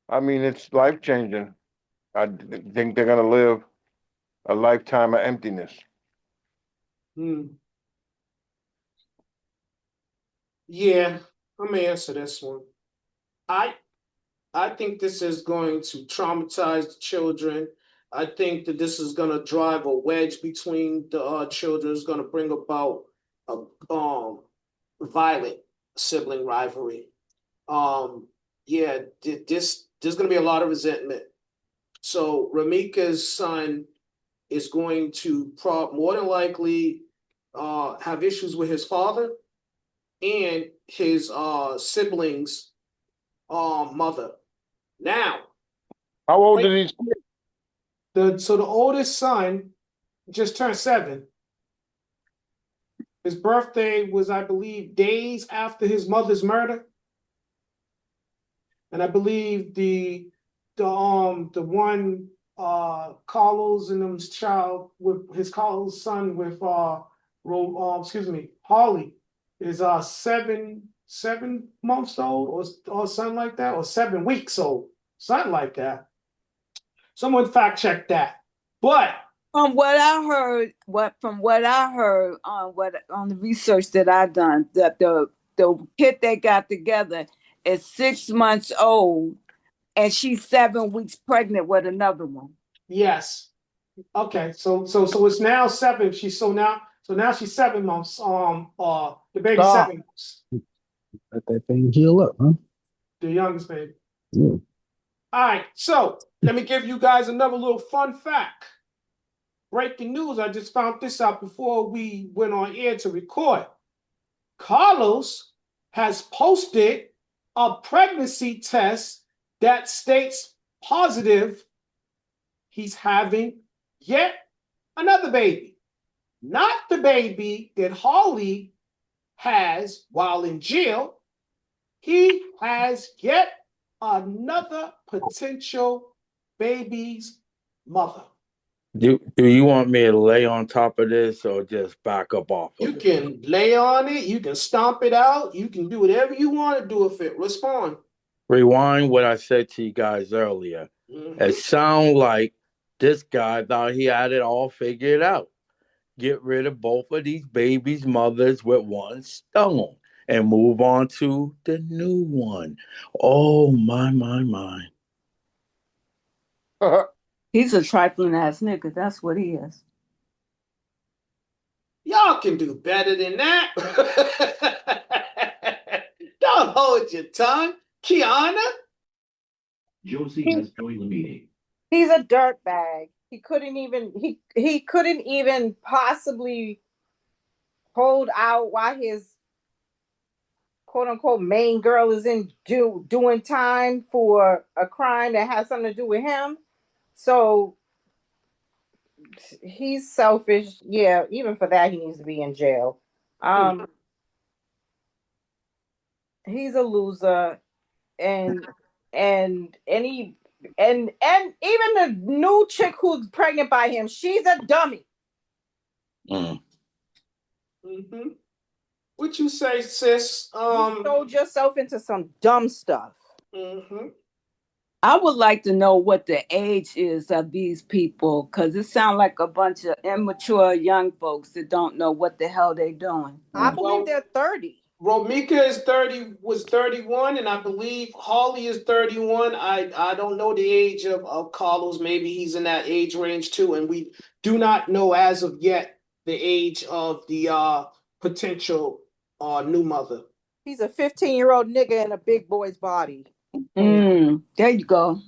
I mean, it's life-changing. I think they're going to live a lifetime of emptiness. Yeah, I'm gonna answer this one. I think this is going to traumatize the children. I think that this is going to drive a wedge between the children. It's going to bring about a violent sibling rivalry. Yeah, there's going to be a lot of resentment. So Romeka's son is going to more than likely have issues with his father and his siblings' mother. Now, how old are these kids? The oldest son just turned 7. His birthday was, I believe, days after his mother's murder. And I believe the one Carlos and them's child with his Carlos son with Harley is 7 months old or something like that, or 7 weeks old, something like that. Someone fact check that. But from what I heard on the research that I've done, that the kid they got together is 6 months old, and she's 7 weeks pregnant with another one. Yes. Okay. So it's now 7. Now she's 7 months. The baby's 7 months. Let that thing heal up, huh? The youngest baby. Yeah. All right. So let me give you guys another little fun fact. Breaking news. I just found this out before we went on air to record. Carlos has posted a pregnancy test that states positive he's having yet another baby. Not the baby that Harley has while in jail. He has yet another potential baby's mother. Do you want me to lay on top of this or just back up off of You it? can lay on it. You can stomp it out. You can do whatever you want to do with it. Respond. rewind what I said to you guys earlier. It sounds like this guy thought he had it all figured out. Get rid of both of these babies' mothers with one stone and move on to the new one. Oh, my. He's a trifling ass nigga. That's what he is. Y'all can do better than that. Don't hold your tongue, Kiana. Josie has joined the meeting. He's a dirtbag. He couldn't even possibly hold out while his quote unquote main girl is doing time for a crime that has something to do with him. So he's selfish. Yeah, even for that he needs to be in jail. He's a loser, and even the new chick who's pregnant by him, she's a dummy. What you say, sis? You sold yourself into some dumb stuff. I would like to know what the age is of these people, because it sounds like a bunch of immature young folks that don't know what the hell they're doing. I believe they're 30. Romeka was 31, and I believe Holly is 31. I don't know the age of Carlos. Maybe he's in that age range too, and we do not know as of yet the age of the potential new mother. He's a 15-year-old nigga in a big boy's body. There you go.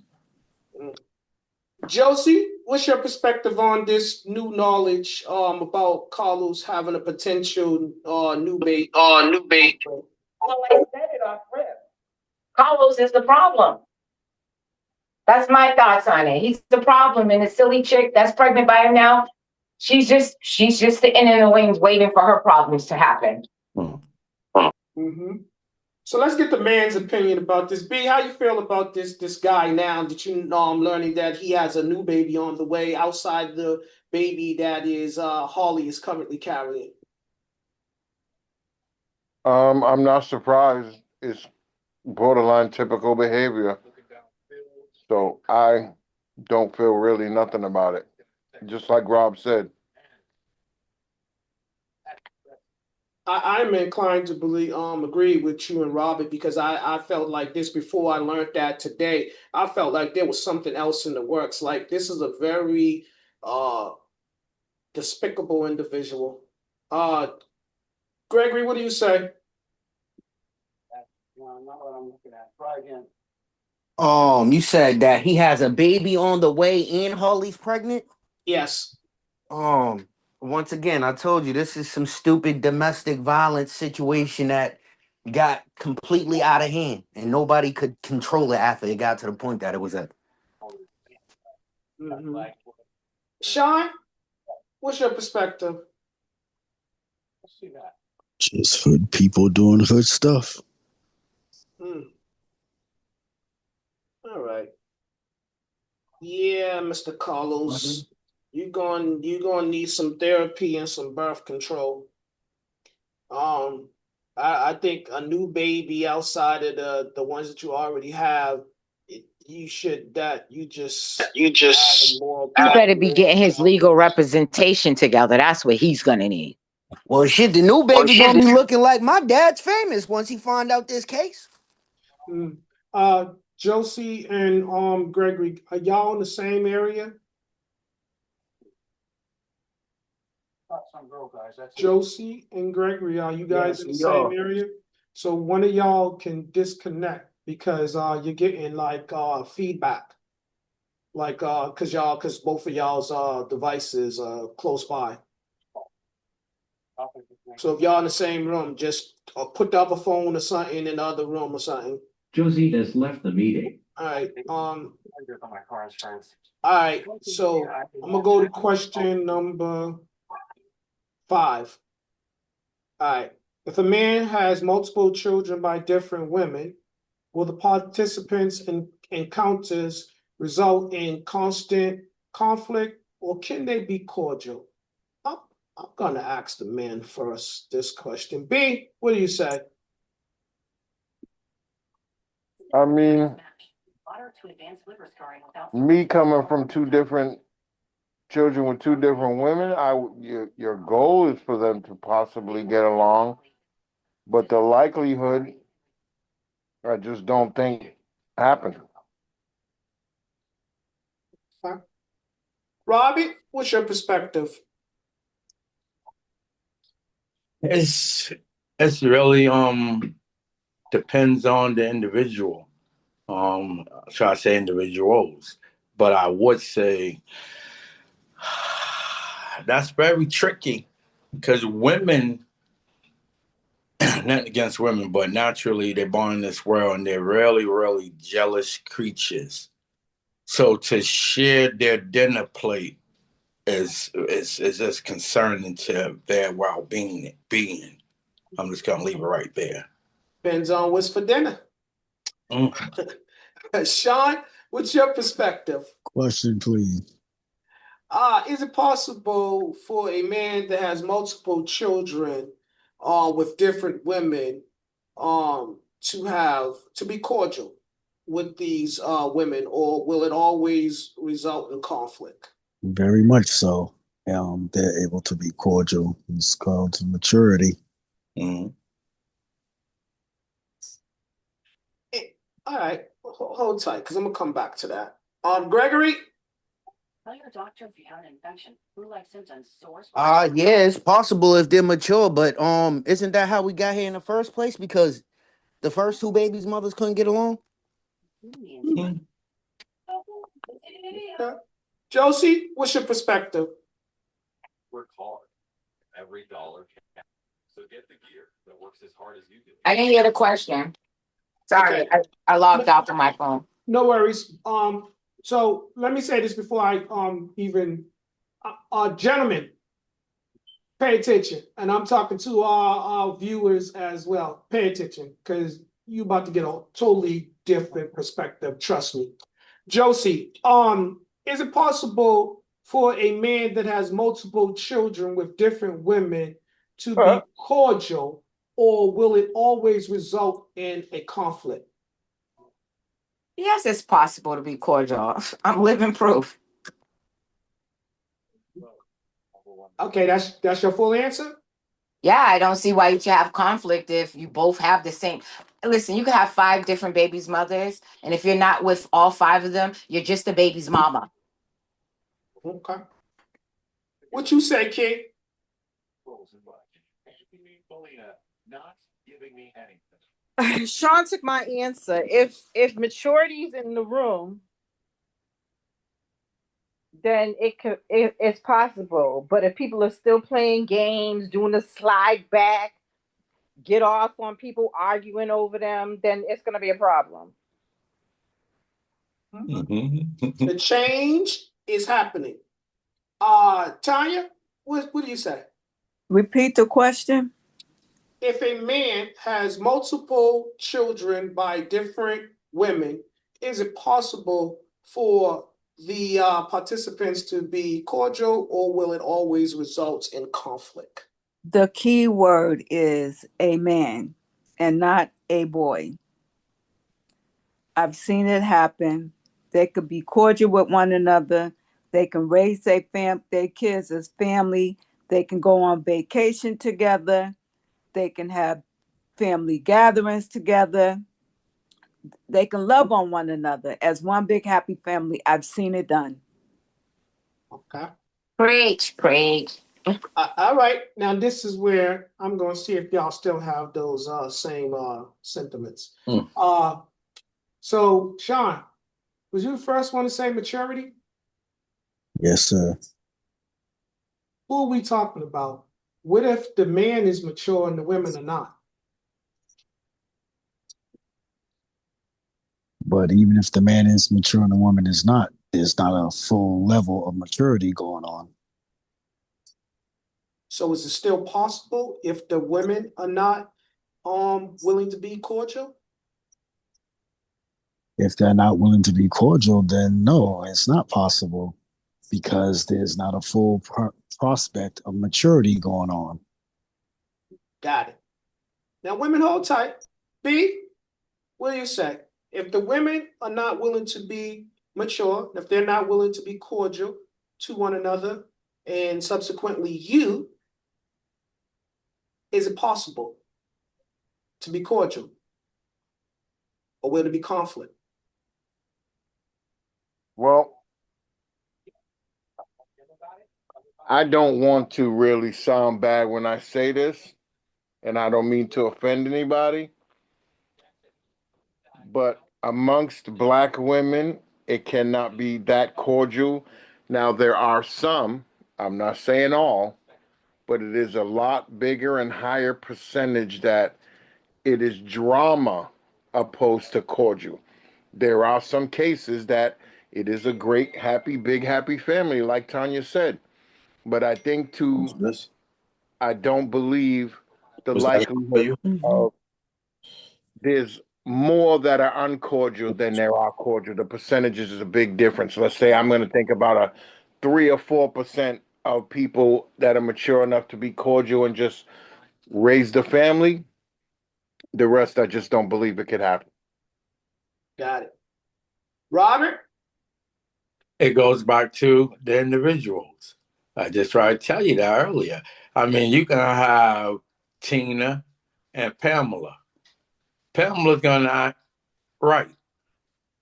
Josie, what's your perspective on this new knowledge about Carlos having a potential new baby? Well, I said it off rip. Carlos is the problem. That's my thoughts on it. He's the problem, and the silly chick that's pregnant by him now, she's just sitting in the wings waiting for her problems to happen. So let's get the man's opinion about this. B, how you feel about this guy now that you know I'm learning that he has a new baby on the way outside the baby that is Holly is currently carrying? I'm not surprised. It's borderline typical behavior. So I don't feel really nothing about it. Just like Rob said. I'm inclined to believe agree with you and Robert, because I felt like this before I learned that today. I felt like there was something else in the works. Like, this is a very despicable individual. Gregory, what do you say? You said that he has a baby on the way and Holly's pregnant? Yes. Once again, I told you this is some stupid domestic violence situation that got completely out of hand and nobody could control it after it got to the point that it was at. Sean, what's your perspective? Just hood people doing hood stuff. All right. Yeah, Mr. Carlos, you're going to need some therapy and some birth control. I think a new baby outside of the ones that you already have, you better be getting his legal representation together. That's what he's gonna need. Well, shit, the new baby gonna be looking like my dad's famous once he find out this case. Josie and Gregory, are y'all in the same area? Josie and Gregory, are you guys in the same area? So one of y'all can disconnect because you're getting like feedback, like because both of y'all's devices are close by. So if y'all in the same room, just put the other phone or something in the other room or something. Josie has left the meeting. All right. All right. So I'm gonna go to question number 5. All right. If a man has multiple children by different women, will the participants in encounters result in constant conflict, or can they be cordial? I'm gonna ask the men first this question. B, what do you say? I mean, me coming from two different children with two different women, your goal is for them to possibly get along, but the likelihood, I just don't think happens. Robbie, what's your perspective? It's really depends on the individual. Should I say individuals? But I would say that's very tricky because women, not against women, but naturally they're born in this world and they're really, really jealous creatures. So to share their dinner plate is just concerning to their well-being. I'm just gonna leave it right there. Depends on what's for dinner. Sean, what's your perspective? Question, please. Is it possible for a man that has multiple children with different women to be cordial with these women, or will it always result in conflict? Very much so. They're able to be cordial. It's called maturity. Mm-hmm. All right, hold tight, because I'm gonna come back to that. Gregory. Tell your doctor if you have an infection, flu-like symptoms, sores. Yeah, it's possible if they're mature, but isn't that how we got here in the first place? Because the first two babies' mothers couldn't get along. Mm-hmm. Josie, what's your perspective? Work hard. Every dollar counts. So get the gear that works as hard as you do. I didn't hear the question. Sorry, Okay. I logged off of my phone. No worries. So let me say this before I even gentlemen, pay attention. And I'm talking to our viewers as well. Pay attention, because you're about to get a totally different perspective, trust me. Josie, is it possible for a man that has multiple children with different women to be cordial, or will it always result in a conflict? Yes, it's possible to be cordial. I'm living proof. Okay, that's your full answer? Yeah, I don't see why you should have conflict if you both have the same. Listen, you can have 5 different babies' mothers, and if you're not with all 5 of them, you're just the baby's mama. Okay. What you say, King? Not giving me anything. Sean took my answer. If maturity's in the room, then it's possible. But if people are still playing games, doing a slide back, get off on people arguing over them, then it's gonna be a problem. Mm-hmm. The change is happening. Tanya, what do you say? Repeat the question. If a man has multiple children by different women, is it possible for the participants to be cordial, or will it always result in conflict? The key word is a man and not a boy. I've seen it happen. They could be cordial with one another. They can raise their kids as family. They can go on vacation together. They can have family gatherings together. They can love on one another as one big happy family. I've seen it done. Okay. Preach. All right. Now this is where I'm going to see if y'all still have those same sentiments. So Sean, was you the first one to say maturity? Yes, sir. Who are we talking about? What if the man is mature and the women are not? But even if the man is mature and the woman is not, there's not a full level of maturity going on. So is it still possible if the women are not willing to be cordial? If they're not willing to be cordial, then no, it's not possible because there's not a full prospect of maturity going on. Got it. Now, women, hold tight. B, what do you say? If the women are not willing to be mature, if they're not willing to be cordial to one another, and subsequently you, is it possible to be cordial? Or will there be conflict? Well, I don't want to really sound bad when I say this, and I don't mean to offend anybody, but amongst black women, it cannot be that cordial. Now, there are some, I'm not saying all, but it is a lot bigger and higher percentage that it is drama opposed to cordial. There are some cases that it is a great, happy, big, happy family, like Tanya said. But I think I don't believe the Was that for likelihood you? of there's more that are uncordial than there are cordial. The percentages is a big difference. Let's say I'm going to think about a 3 or 4% of people that are mature enough to be cordial and just raise the family. The rest, I just don't believe it could happen. Got it. Robert? It goes back to the individuals. I just tried to tell you that earlier. I mean, you can have Tina and Pamela. Pamela's gonna act right.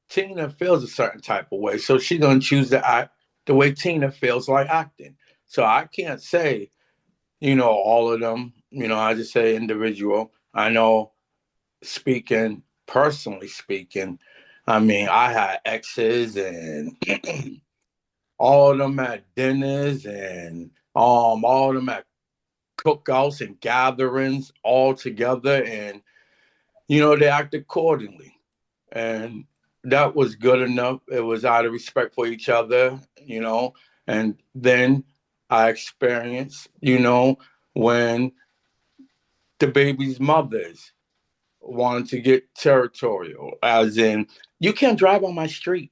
Tina feels a certain type of way, so she's gonna choose to act the way Tina feels like acting. So I can't say, all of them. I just say individual. I know, speaking personally speaking, I mean, I had exes and all of them at dinners and all of them at cookouts and gatherings all together, and they acted accordingly, and that was good enough. It was out of respect for each other, and then I experienced, when the baby's mothers wanted to get territorial, as in, you can't drive on my street,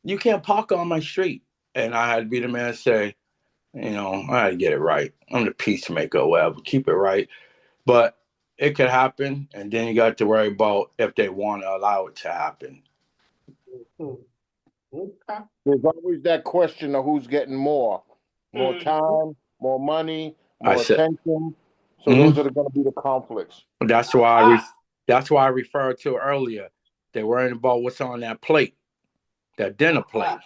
you can't park on my street, and I had to be the man to say, I had to get it right. I'm the peacemaker, or whatever. Keep it right. But it could happen, and then you got to worry about if they want to allow it to happen. Mm-hmm. Okay. There's always that question of who's getting more time, more money, I more said, attention. So those mm, are going to be the conflicts. that's why that's why I referred to earlier. They're worrying about what's on that plate, that dinner plate.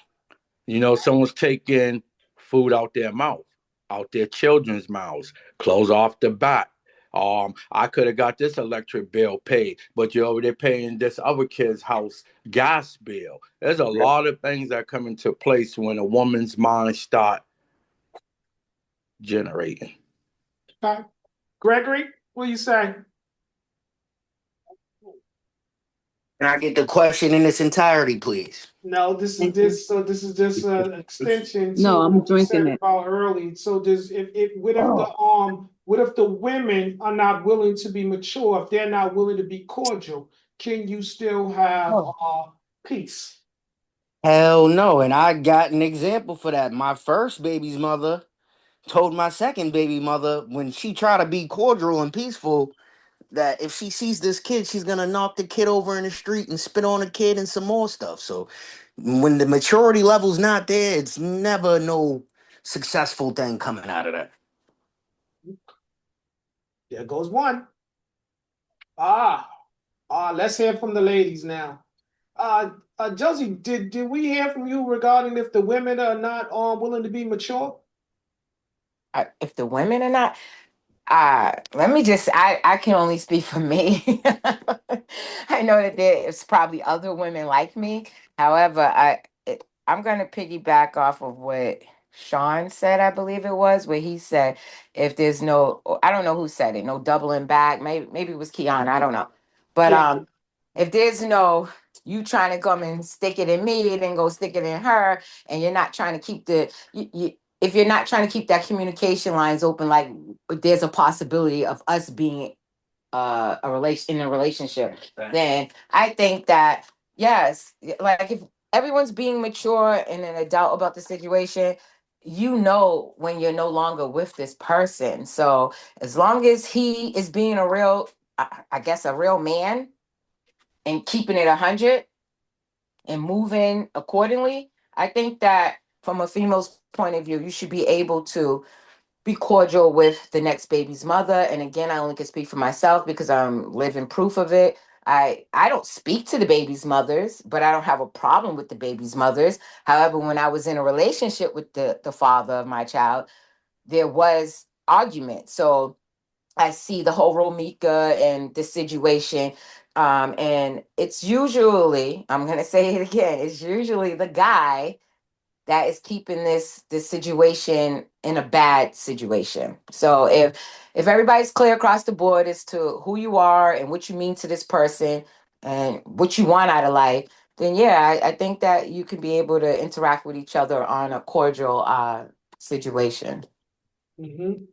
Someone's taking food out their mouth, out their children's mouths, clothes off the back. I could have got this electric bill paid, but you're over there paying this other kid's house gas bill. There's a Yeah. lot of things that come into place when a woman's mind start generating. Okay. Gregory, what do you say? Can I get the question in its entirety, please? No, this is just an extension to No, I'm what we said drinking it. about early. So does if what if the women are not willing to be mature, if they're not willing to be cordial, can you still have peace? Hell no. And I got an example for that. My first baby's mother told my second baby mother when she tried to be cordial and peaceful that if she sees this kid, she's gonna knock the kid over in the street and spit on the kid and some more stuff. So when the maturity level's not there, it's never no successful thing coming out of that. There goes one. Let's hear from the ladies now. Josie, did we hear from you regarding if the women are not willing to be mature? If the women are not, let me just, I can only speak for me. I know that there's probably other women like me. However, I'm going to piggyback off of what Sean said, I believe it was, where he said, if there's no, I don't know who said it, no doubling back. Maybe it was Keon. I don't know. But Yeah. if there's no, you trying to come and stick it in me, then go stick it in her, and you're not trying to keep if you're not trying to keep that communication lines open, like there's a possibility of us being in a relationship, then I think that yes, like if everyone's being mature and an adult about the situation, when you're no longer with this person. So as long as he is being a real, I guess a real man, and keeping it 100 and moving accordingly, I think that from a female's point of view, you should be able to be cordial with the next baby's mother. And again, I only can speak for myself because I'm living proof of it. I don't speak to the baby's mothers, but I don't have a problem with the baby's mothers. However, when I was in a relationship with the father of my child, there was argument. So I see the whole Romeka and the situation. And it's usually, I'm gonna say it again, it's usually the guy that is keeping this situation in a bad situation. So if everybody's clear across the board as to who you are and what you mean to this person and what you want out of life, then yeah, I think that you can be able to interact with each other on a cordial situation. Mm-hmm.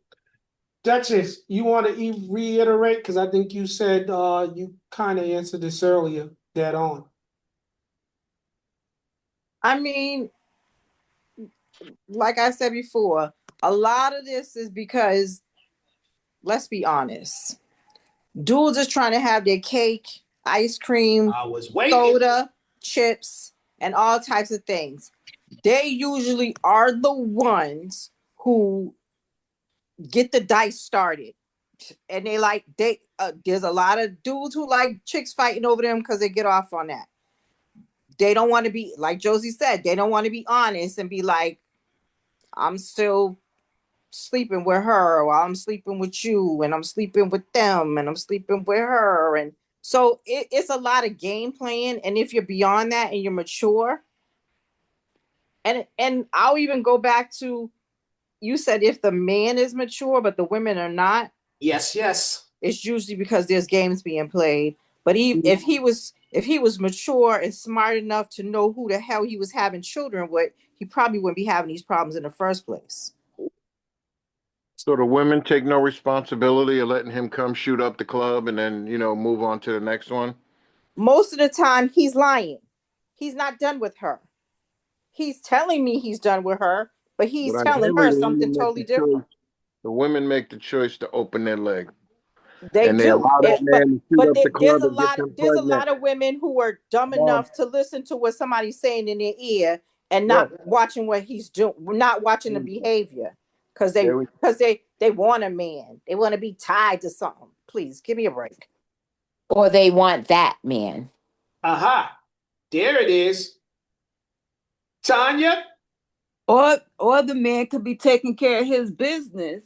Duchess, you want to reiterate? Because I think you said you kind of answered this earlier, dead on. I mean, like I said before, a lot of this is because, let's be honest, dudes are trying to have their cake, ice cream, I was waiting. soda, chips, and all types of things. They usually are the ones who get the dice started. And there's a lot of dudes who like chicks fighting over them because they get off on that. They don't want to be, like Josie said, they don't want to be honest and be like, I'm still sleeping with her, or I'm sleeping with you, and I'm sleeping with them, and I'm sleeping with her. And so it's a lot of game playing. And if you're beyond that and you're mature, and I'll even go back to, you said if the man is mature, but the women are not, Yes, yes. it's usually because there's games being played. But if he was mature and smart enough to know who the hell he was having children with, he probably wouldn't be having these problems in the first place. So the women take no responsibility of letting him come shoot up the club and then, move on to the next one? Most of the time, he's lying. He's not done with her. He's telling me he's done with her, but he's But telling ideally, her the something women make totally the choice. different. The women make the choice to open their leg, They and they do allow that it, man to shoot up the there's club and get them a pregnant. lot of women who are dumb Come on. enough to listen to what somebody's saying in their ear and Yeah. not watching what he's doing, not watching the behavior, because There we they want a man, they want to be tied to something. Please give me a break. Or they want that man. Aha. There it is. Tanya? Or the man could be taking care of his business,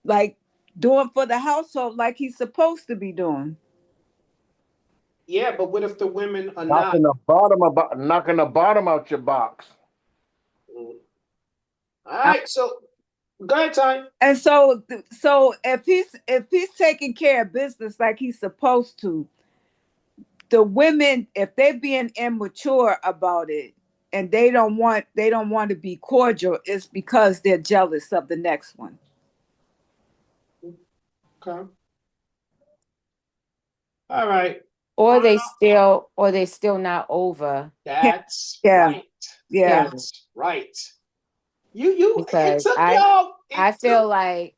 like doing for the household like he's supposed to be doing. Yeah, but what if the women are not? knocking the bottom out your box. All right, so go ahead, Tanya. And so if he's taking care of business like he's supposed to, the women, if they're being immature about it and they don't want to be cordial, it's because they're jealous of the next one. Okay. All right. Or they still not over That's Yeah, right. yeah. him. That's right. You it Because took y'all. It took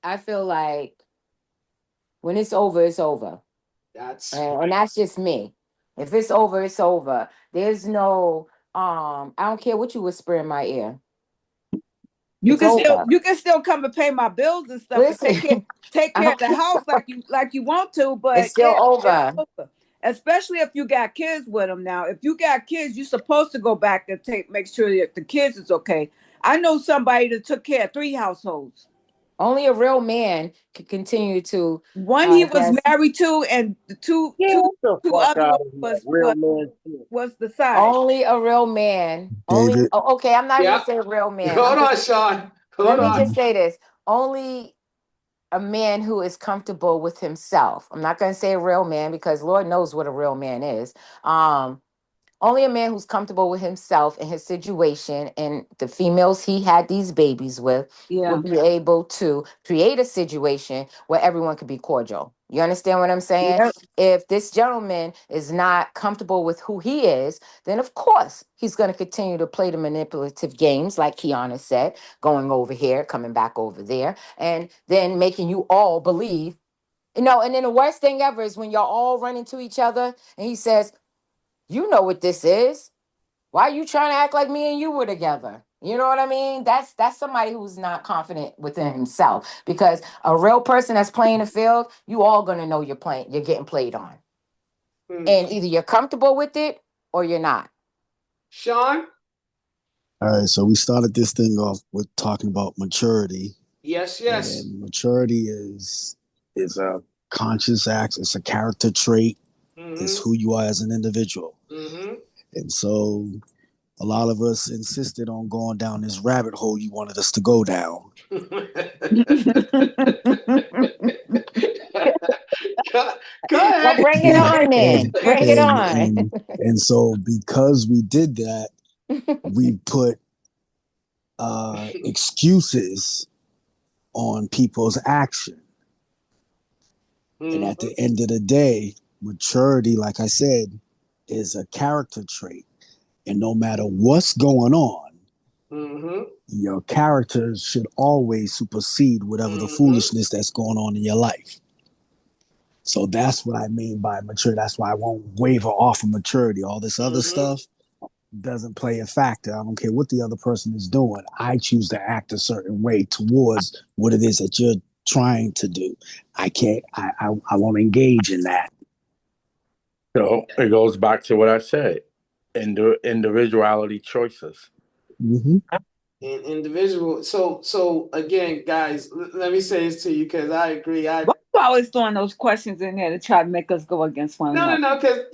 I feel like when it's over, it's over. that's And right. that's just me. If it's over, it's over. There's no I don't care what you whisper in my ear. You It's can still over. you can still come and pay my bills and stuff and Listen, take I care of don't the care. house like you want to, It's but still yeah, it's over. over. Especially if you got kids with them now. If you got kids, you're supposed to go back and make sure that the kids is okay. I know somebody that took care of 3 households. Only a real man can continue to One he I was guess married to, and the two Get two the two fuck other out ones of here, was real was man shit. was the side. only a real man. Only David, okay, I'm not even Yeah. gonna say real man. Hold on, Sean. Let Hold me on. just say this. Only a man who is comfortable with himself. I'm not going to say a real man because Lord knows what a real man is. Um, Only a man who's comfortable with himself and his situation and the females he had these babies with Yeah. would be able to create a situation where everyone could be cordial. You understand what I'm saying? Yeah. If this gentleman is not comfortable with who he is, then of course he's going to continue to play the manipulative games, like Kiana said, going over here, coming back over there, and then making you all believe And then the worst thing ever is when y'all all run into each other and he says, "You know what this is. Why are you trying to act like me and you were together?" You know what I mean? That's somebody who's not confident within himself. Because a real person that's playing the field, you all gonna know you're getting played on. And either you're comfortable with it or you're not. Sean? All right, so we started this thing off with talking about maturity. Yes. And maturity is a conscious act. It's a character trait. It's who you are as an individual. And so a lot of us insisted on going down this rabbit hole you wanted us to go down. Go ahead. Well, bring it on then. Bring it on. And so because we did that, we put excuses on people's action. And at the end of the day, maturity, like I said, is a character trait. And no matter what's going on, your character should always supersede whatever the foolishness that's going on in your life. So that's what I mean by maturity. That's why I won't waver off of maturity. All this other stuff doesn't play a factor. I don't care what the other person is doing. I choose to act a certain way towards what it is that you're trying to do. I won't engage in that. So it goes back to what I said. Individuality choices. And individual. So again, guys, let me say this to you because I agree. Why you always throwing those questions in there to try to make us go against one another? No, because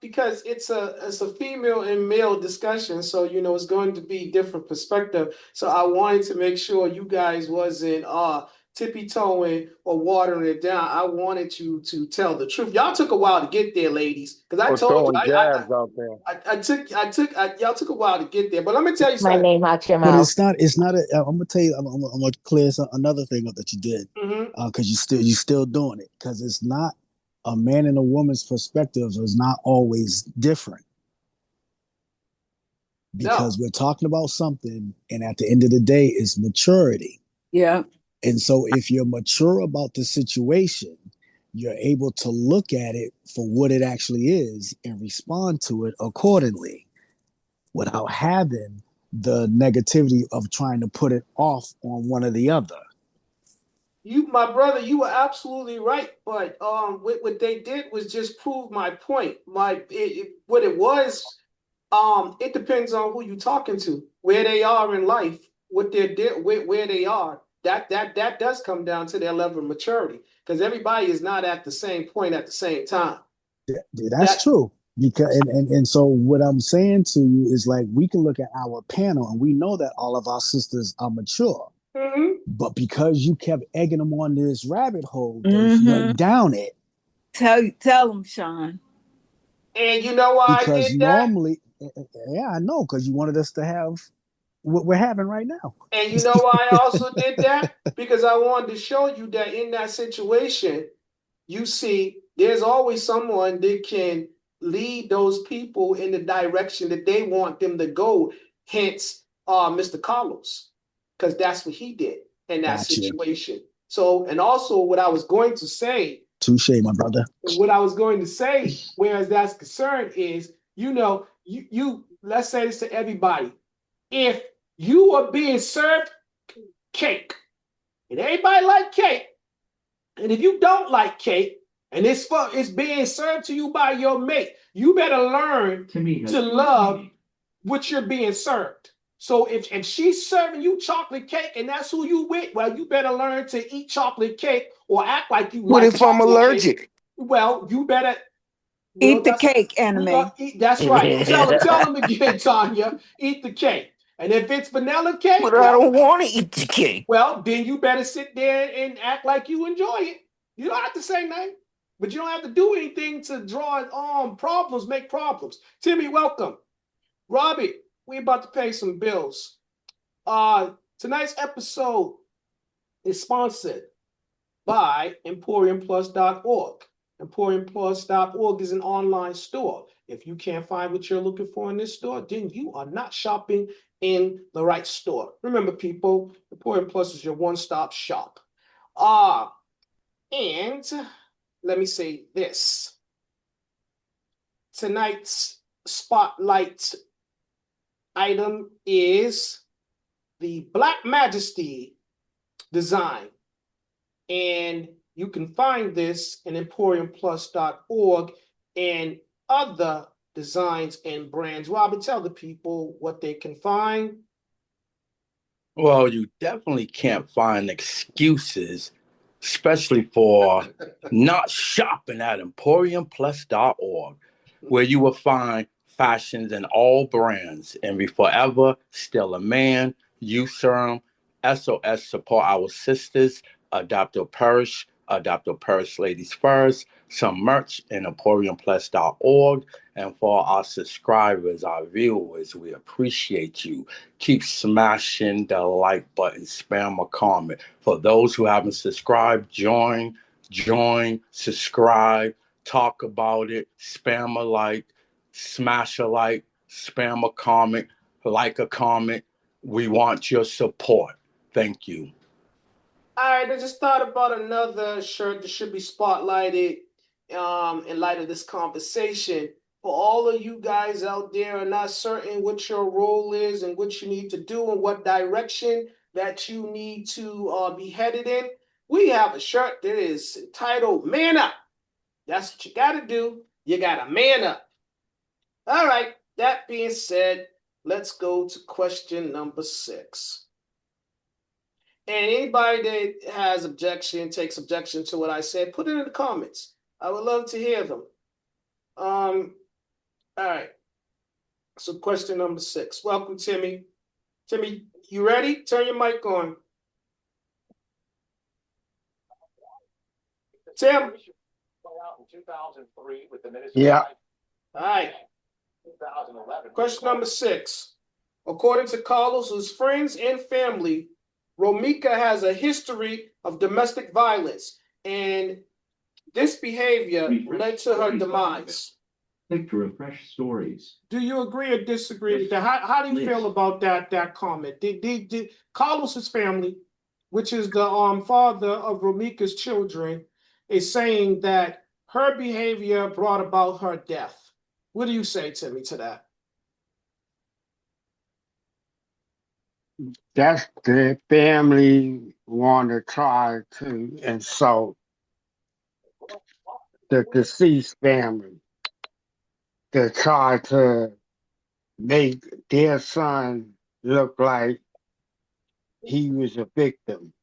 because it's a female and male discussion, so it's going to be different perspective. So I wanted to make sure you guys wasn't tippy-toeing or watering it down. I wanted you to tell the truth. Y'all took a while to get there, ladies, because I told you y'all took a while to get there. But let me tell you something. My name out your But mouth. it's not I'm gonna tell you, I'm gonna clear another thing up that you did. Because you're still doing it. Because it's not a man and a woman's perspective is not always different. Because we're talking about something, and at the end of the day, it's maturity. Yeah. And so if you're mature about the situation, you're able to look at it for what it actually is and respond to it accordingly without having the negativity of trying to put it off on one or the other. My brother, you were absolutely right. But what they did was just prove my point. What it was, it depends on who you're talking to, where they are in life, what where they are. That does come down to their level of maturity, because everybody is not at the same point at the same time. That's true. Because and so what I'm saying to you is, like, we can look at our panel and we know that all of our sisters are mature. But because you kept egging them on this rabbit hole, they went down it. Tell them, Sean. And you know why because I did normally, yeah, I know, because you wanted us to have what we're having right now. And you know why I also did that? Because I wanted to show you that in that situation, you see, there's always someone that can lead those people in the direction that they want them to go. Hence, Mr. Carlos, because that's what he did in that situation. So, and also what I was going to say. Touche, my brother. What I was going to say, whereas that's concerned, is you let's say this to everybody. If you are being served cake, and everybody like cake, and if you don't like cake, and it's being served to you by your mate, you better learn to love what you're being served. So if she's serving you chocolate cake and that's who you with, well, you better learn to eat chocolate cake or act like you What like if I'm allergic? Cake. Well, you better eat the cake, anime. That's right. Tell them again, Tanya. Eat the cake. And if it's vanilla cake, but I don't want to eat the cake. Well, then you better sit there and act like you enjoy it. You don't have to say nothing, but you don't have to do anything to draw problems, make problems. Timmy, welcome. Robbie, we about to pay some bills. Tonight's episode is sponsored by EmporiumPlus.org. EmporiumPlus.org is an online store. If you can't find what you're looking for in this store, then you are not shopping in the right store. Remember, people, Emporium Plus is your one-stop shop. And let me say this. Tonight's spotlight item is the Black Majesty design. And you can find this in emporiumplus.org and other designs and brands. Robert, tell the people what they can find. Well, you definitely can't find excuses, especially for not shopping at emporiumplus.org, where you will find fashions in all brands. And be forever still a man, S.A.M, SOS Support Our Sisters, Adopt a Parish Ladies First, some merch in emporiumplus.org. And for our subscribers, our viewers, we appreciate you. Keep smashing the like button, spam a comment. For those who haven't subscribed, join, subscribe, talk about it, spam a like, smash a like, spam a comment, like a comment. We want your support. Thank you. All right, I just thought about another shirt that should be spotlighted in light of this conversation. For all of you guys out there are not certain what your role is and what you need to do and what direction that you need to be headed in, we have a shirt that is titled Man Up. That's what you got to do. You got to man up. All right, that being said, let's go to question number 6. And anybody that has takes objection to what I said, put it in the comments. I would love to hear them. All right. So question number 6. Welcome, Timmy. Timmy, you ready? Turn your mic on. Tim. Yeah. All right. Question number 6. According to Carlos's friends and family, Romeka has a history of domestic violence, and this behavior led to her demise. Click to refresh stories. Do you agree or disagree with that? How do you feel about that comment? Did Carlos's family, which is the father of Romeka's children, is saying that her behavior brought about her death? What do you say, Timmy, to that? That's the family want to try to insult the deceased family to try to make their son look like he was a victim.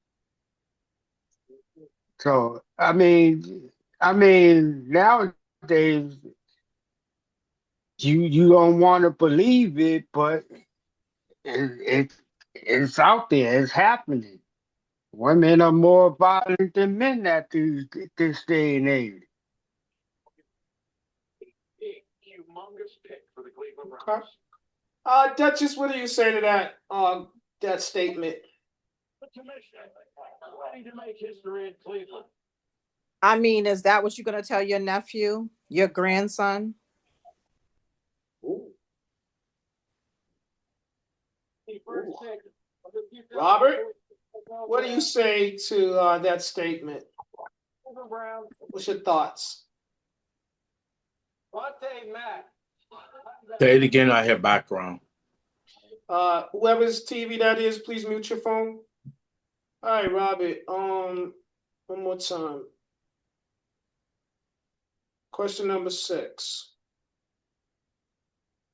So I mean nowadays you don't want to believe it, but it's out there. It's happening. Women are more violent than men at this day and age. Duchess, what do you say to that statement? I mean, is that what you're going to tell your nephew, your grandson? Ooh. Robert, what do you say to that statement? What's your thoughts? Say it again, I hear background. Whoever's TV that is, please mute your phone. All right, Robert. One more time. Question number 6.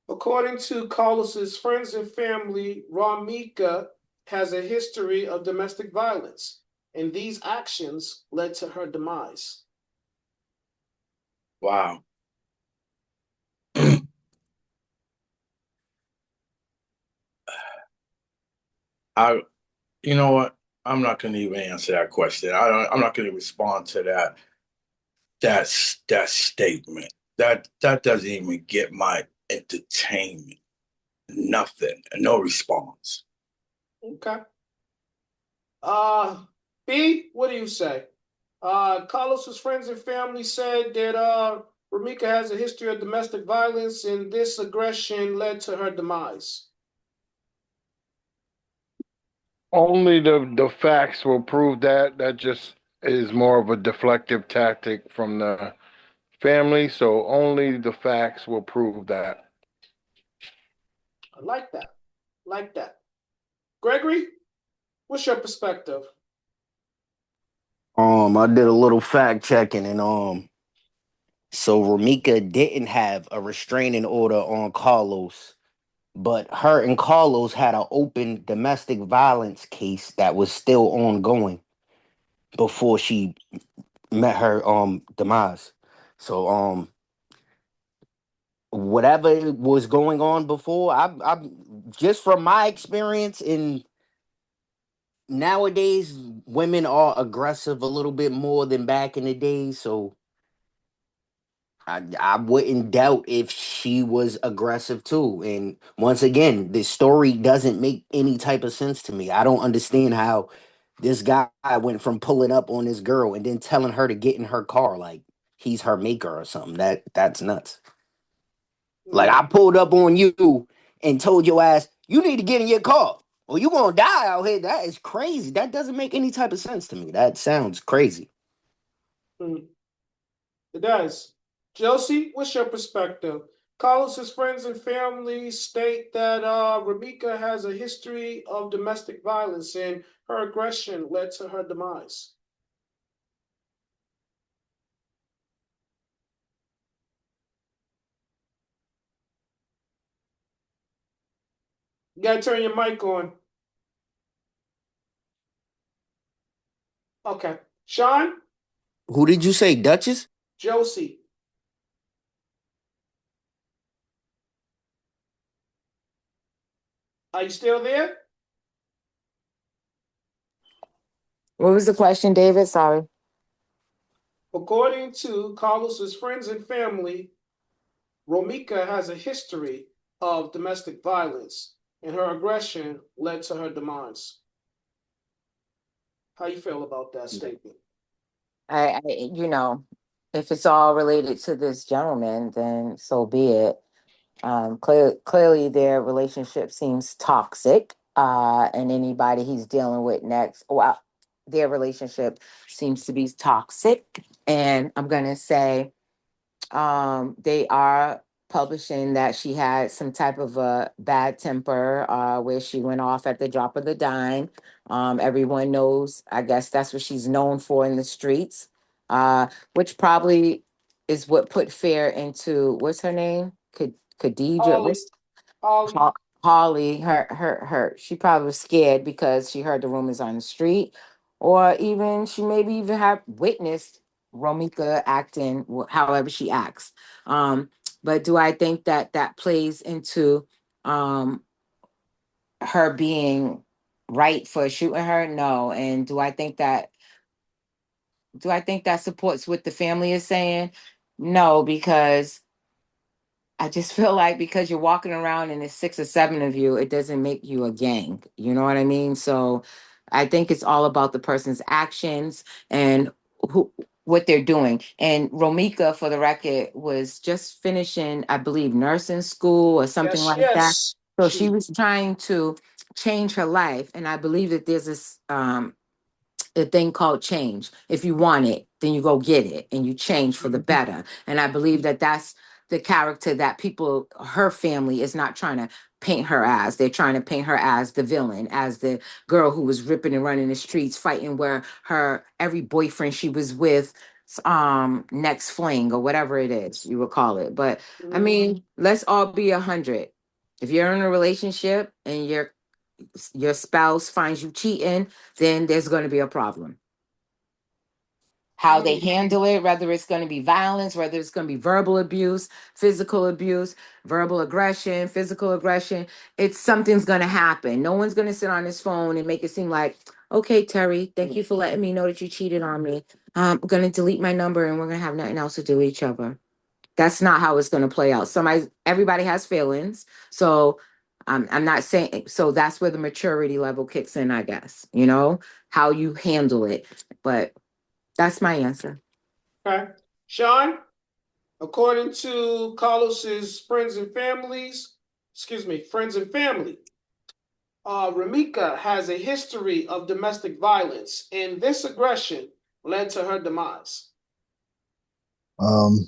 According to Carlos's friends and family, Romeka has a history of domestic violence, and these actions led to her demise. Wow. You know what? I'm not going to even answer that question. I'm not going to respond to that statement. That doesn't even get my entertainment. Nothing. No response. Okay. B, what do you say? Carlos's friends and family said that Romeka has a history of domestic violence, and this aggression led to her demise. Only the facts will prove that. That just is more of a deflective tactic from the family, so only the facts will prove that. I like that. Like that. Gregory, what's your perspective? I did a little fact checking, and so Romeka didn't have a restraining order on Carlos, but her and Carlos had an open domestic violence case that was still ongoing before she met her demise. So whatever was going on before, I just from my experience in nowadays, women are aggressive a little bit more than back in the day. So I wouldn't doubt if she was aggressive too. And once again, this story doesn't make any type of sense to me. I don't understand how this guy went from pulling up on this girl and then telling her to get in her car like he's her maker or something. That's nuts. Like I pulled up on you and told your ass you need to get in your car or you gonna die out here. That is crazy. That doesn't make any type of sense to me. That sounds crazy. It does. Josie, what's your perspective? Carlos's friends and family state that Romeka has a history of domestic violence and her aggression led to her demise. You gotta turn your mic on. Okay. Sean? Who did you say, Duchess? Josie. Are you still there? What was the question, David? Sorry. According to Carlos's friends and family, Romeka has a history of domestic violence, and her aggression led to her demise. How you feel about that statement? You know, if it's all related to this gentleman, then so be it. Clearly, their relationship seems toxic, and anybody he's dealing with next, well, their relationship seems to be toxic. And I'm gonna say, they are publishing that she had some type of a bad temper, where she went off at the drop of the dime. Everyone knows, I guess that's what she's known for in the streets, which probably is what put fear into what's her name? Khadija. Holly. What's Holly. Holly? Her. She probably was scared because she heard the rumors on the street, or even she maybe even have witnessed Romeka acting however she acts. Um, but do I think that that plays into um her being right for shooting her? No. And do I think that supports what the family is saying? No, because I just feel like because you're walking around and there's 6 or 7 of you, it doesn't make you a gang. You know what I mean? So I think it's all about the person's actions and who what they're doing. And Romeka, for the record, was just finishing, I believe, nursing school or something Yes, like that. yes. So she was trying to change her life. And I believe that there's this a thing called change. If you want it, then you go get it and you change for the better. And I believe that that's the character that people, her family is not trying to paint her as. They're trying to paint her as the villain, as the girl who was ripping and running the streets, fighting where her every boyfriend she was with next fling or whatever it is you would call it. But I mean, let's all be 100. If you're in a relationship and your spouse finds you cheating, then there's going to be a problem. How they handle it, whether it's going to be violence, whether it's going to be verbal abuse, physical abuse, verbal aggression, physical aggression, it's something's going to happen. No one's going to sit on his phone and make it seem like, okay, Terry, thank you for letting me know that you cheated on me. I'm going to delete my number and we're going to have nothing else to do with each other. That's not how it's going to play out. Everybody has feelings. So I'm not saying, so that's where the maturity level kicks in, I guess, how you handle it. But that's my answer. Okay. Sean, according to Carlos's friends and family, Romeka has a history of domestic violence, and this aggression led to her demise? Um,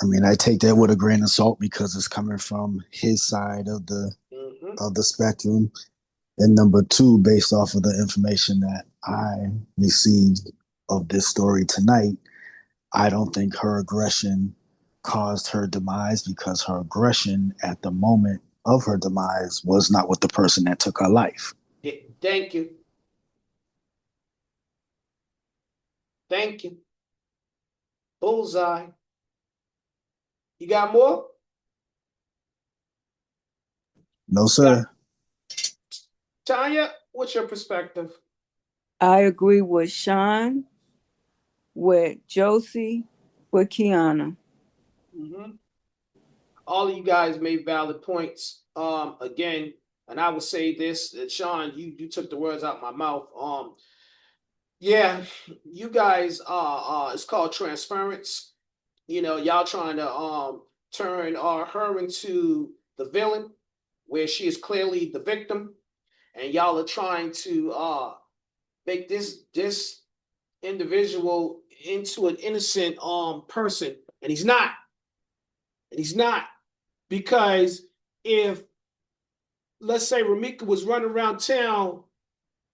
I mean, I take that with a grain of salt because it's coming from his side of the spectrum. And number two, based off of the information that I received of this story tonight, I don't think her aggression caused her demise because her aggression at the moment of her demise was not with the person that took her life. Yeah, thank you. Thank you. Bullseye. You got more? No, sir. Tanya, what's your perspective? I agree with Sean, with Josie, with Kiana. Mm-hmm. All of you guys made valid points. Again, and I would say this, Sean, you took the words out of my mouth. Yeah, you guys it's called transference. You know, y'all trying to turn her into the villain, where she is clearly the victim, and y'all are trying to make this individual into an innocent person, and he's not. And he's not. Because if, let's say, Romeka was running around town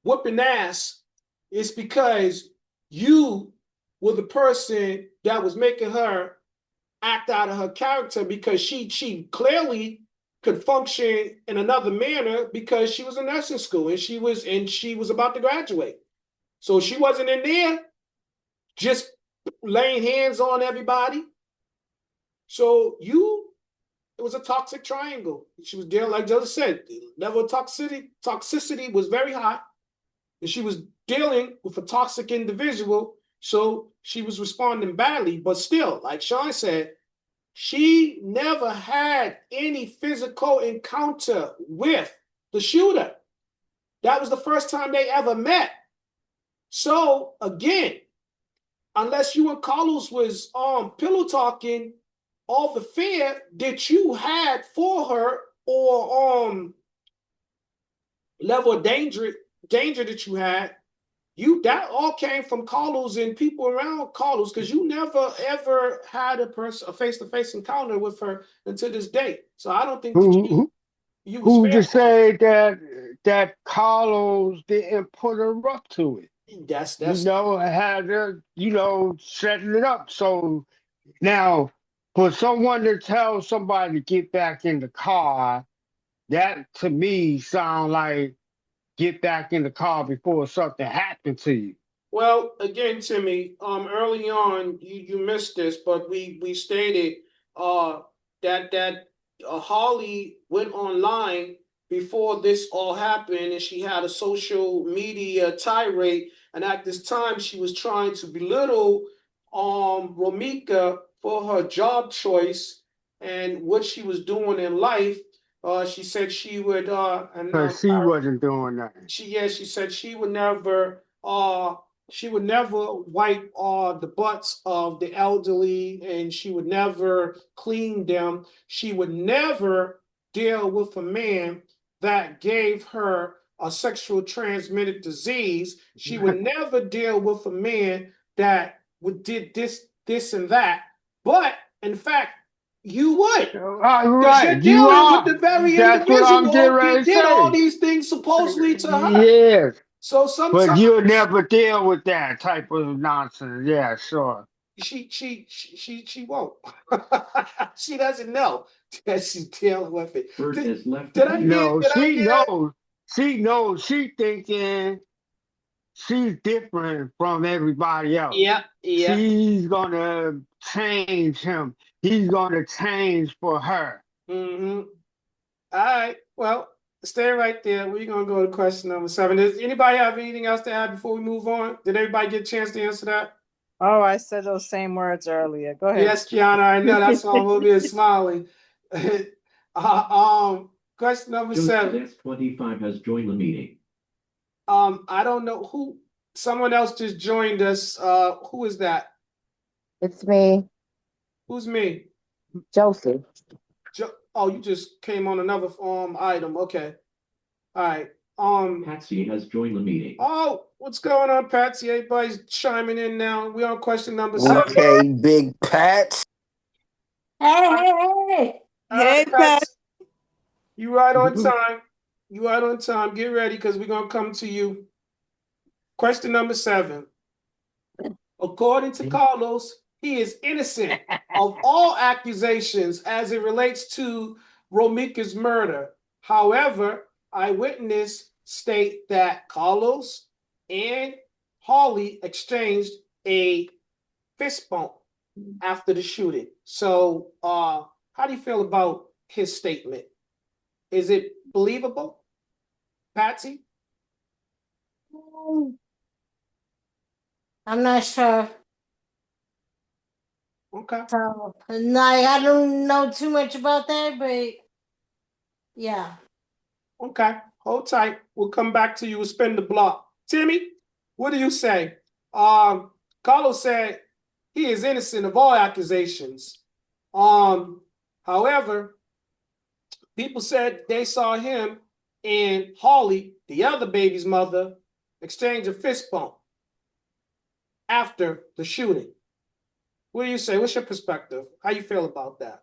whooping ass, it's because you were the person that was making her act out of her character, because she clearly could function in another manner because she was in nursing school and she was about to graduate. So she wasn't in there just laying hands on everybody. So it was a toxic triangle. She was dealing, like Joseph said, the level of toxicity was very high, and she was dealing with a toxic individual, so she was responding badly. But still, like Sean said, she never had any physical encounter with the shooter. That was the first time they ever met. So again, unless you and Carlos was pillow talking, all the fear that you had for her, or level of danger that you had, that all came from Carlos and people around Carlos, because you never ever had a face-to-face encounter with her until this day. So I don't think that you was Who fair to for her. say that Carlos didn't put her up to it? That's Had her, setting it up. So now, for someone to tell somebody to get back in the car, that to me sound like get back in the car before something happened to you. Well, again, Timmy, early on, you missed this, but we stated uh, that Holly went online before this all happened, and she had a social media tirade, and at this time, she was trying to belittle Romeka for her job choice and what she was doing in life. She said she would, Because she wasn't doing nothing. she said she would never wipe the butts of the elderly, and she would never clean them. She would never deal with a man that gave her a sexual transmitted disease. She would never deal with a man that did this and that. But in fact, you would, because Right, you're you dealing with are. the very That's what I'm getting individual ready that to did all say. these things supposedly to her. Yes, So but you'll sometimes never deal with that type of nonsense. Yeah, sure. she won't. She doesn't know that she's dealing with it. Bert has left. Did I get? No, Did I she get? knows. She knows. She thinking she's different from everybody else. Yeah, yeah. She's gonna change him. He's gonna change for her. Mm-hmm. All right. Well, stay right there. We're gonna go to question number 7. Does anybody have anything else to add before we move on? Did everybody get a chance to answer that? Oh, I said those same words earlier. Go ahead. Yes, Kiana, I know. That's why I'm over here smiling. Question number Joseph 7. S25 has joined the meeting. I don't know who. Someone else just joined us. Who is that? It's me, Who's me? Josie. Oh, you just came on another item. Okay. All right. Patsy has joined the meeting. Oh, what's going on, Patsy? Everybody's chiming in now. We on question number 7. Okay, Big Pat. Hey, Pat. Pat. You right on time. You right on time. Get ready because we're gonna come to you. Question number 7. According to Carlos, he is innocent of all accusations as it relates to Romeka's murder. However, eyewitness state that Carlos and Holly exchanged a fist bump after the shooting. So, how do you feel about his statement? Is it believable, Patsy? I'm not sure. Okay. So, no, I don't know too much about that, but yeah. Okay. Hold tight. We'll come back to you. We'll spin the block. Timmy, what do you say? Carlos said he is innocent of all accusations. However, people said they saw him and Holly, the other baby's mother, exchange a fist bump after the shooting. What do you say? What's your perspective? How you feel about that?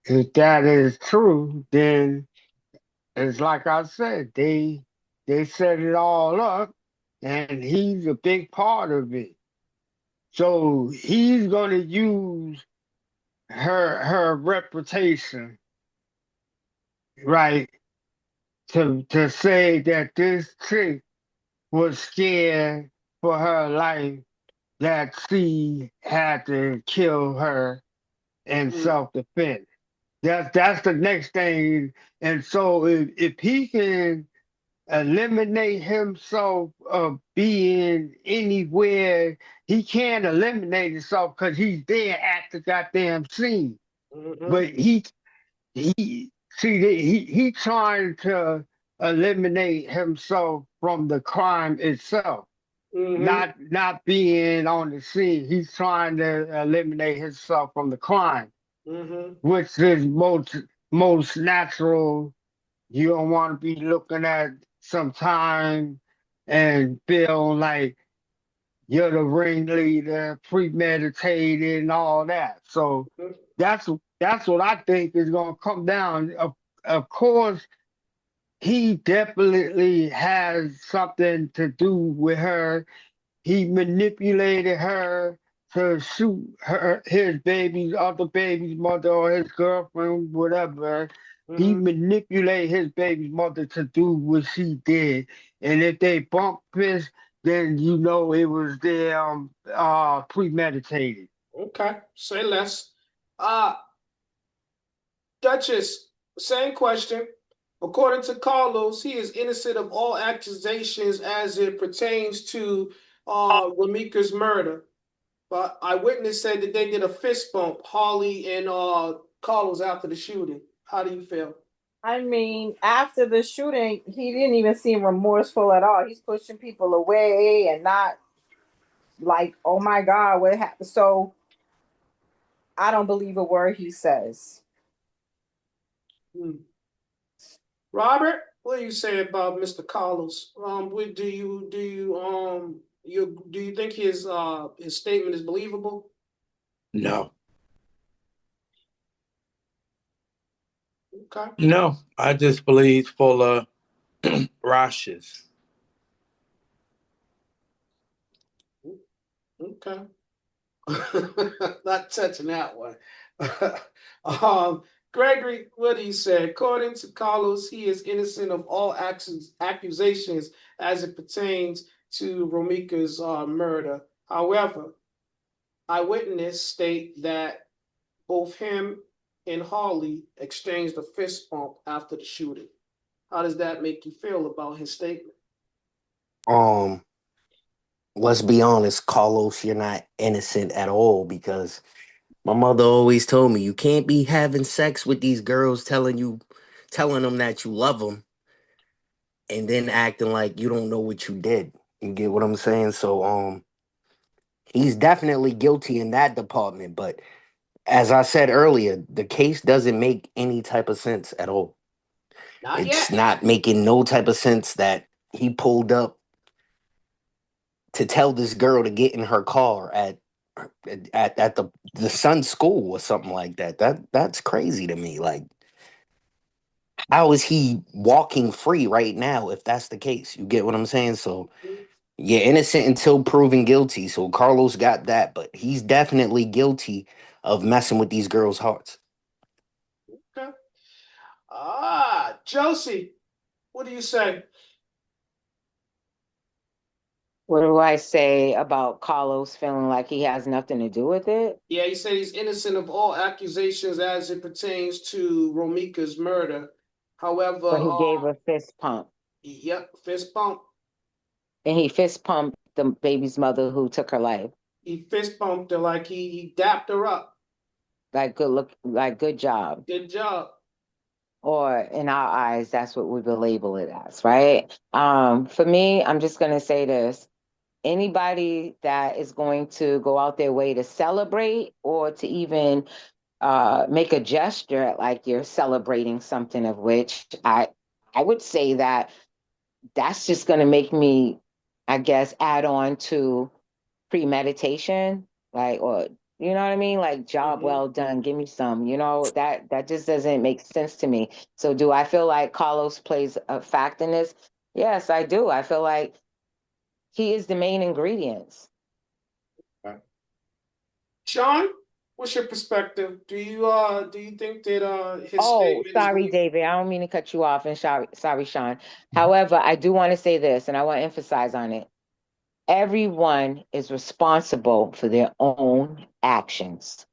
If that is true, then it's like I said, they set it all up, and he's a big part of it. So he's gonna use her reputation, right, to say that this chick was scared for her life, that she had to kill her in self-defense. That's the next thing. And so if he can eliminate himself of being anywhere, he can't eliminate himself because he's there at the goddamn scene. But he see he trying to eliminate himself from the crime itself, not being on the scene. He's trying to eliminate himself from the crime, which is most natural. You don't want to be looking at some time and feel like you're the ringleader, premeditated, and all that. So that's that's what I think is going to come down. Of course, he definitely has something to do with her. He manipulated her to shoot his baby's other baby's mother or his girlfriend, whatever. He manipulated his baby's mother to do what she did. And if they bump fists, then you know it was them premeditated. Okay. Say less. Duchess, same question. According to Carlos, he is innocent of all accusations as it pertains to Romeka's murder. But eyewitness said that they did a fist bump, Holly and Carlos, after the shooting. How do you feel? I mean, after the shooting, he didn't even seem remorseful at all. He's pushing people away and not like, oh my God, what happened? So I don't believe a word he says. Robert, what do you say about Mr. Carlos? What do you do you think his statement is believable? No. Okay. No, I just believe full of rashes. Okay. Not touching that one. Gregory, what do you say? According to Carlos, he is innocent of all accusations as it pertains to Romeka's murder. However, eyewitness state that both him and Harley exchanged a fist bump after the shooting. How does that make you feel about his statement? Let's be honest, Carlos, you're not innocent at all because my mother always told me you can't be having sex with these girls telling them that you love them and then acting like you don't know what you did. You get what I'm saying? So he's definitely guilty in that department, but as I said earlier, the case doesn't make any type of sense at all. Not It's yet. not making no type of sense that he pulled up to tell this girl to get in her car at the son's school or something like that. That's crazy to me. Like, how is he walking free right now if that's the case? You get what I'm saying? So yeah, innocent until proven guilty. So Carlos got that, but he's definitely guilty of messing with these girls' hearts. Okay. Josie, what do you say? What do I say about Carlos feeling like he has nothing to do with it? Yeah, he said he's innocent of all accusations as it pertains to Romeka's murder. However, But he gave a fist pump. yep, fist bump. And he fist pumped the baby's mother who took her life. He fist bumped her like he dapped her up. Like good look, like good job. Good job. Or in our eyes, that's what we will label it as, right? For me, I'm just gonna say this. Anybody that is going to go out their way to celebrate or to even make a gesture like you're celebrating something of which I would say that that's just going to make me, I guess, add on to premeditation, like, or you know what I mean, like job well done, give me some, that just doesn't make sense to me. So do I feel like Carlos plays a fact in this? Yes, I do. I feel like he is the main ingredients. Sean, what's your perspective? Do you think that his Oh, statement is sorry, believable? David. I don't mean to cut you off, and sorry, Sean. However, I do want to say this, and I want to emphasize on it. Everyone is responsible for their own actions.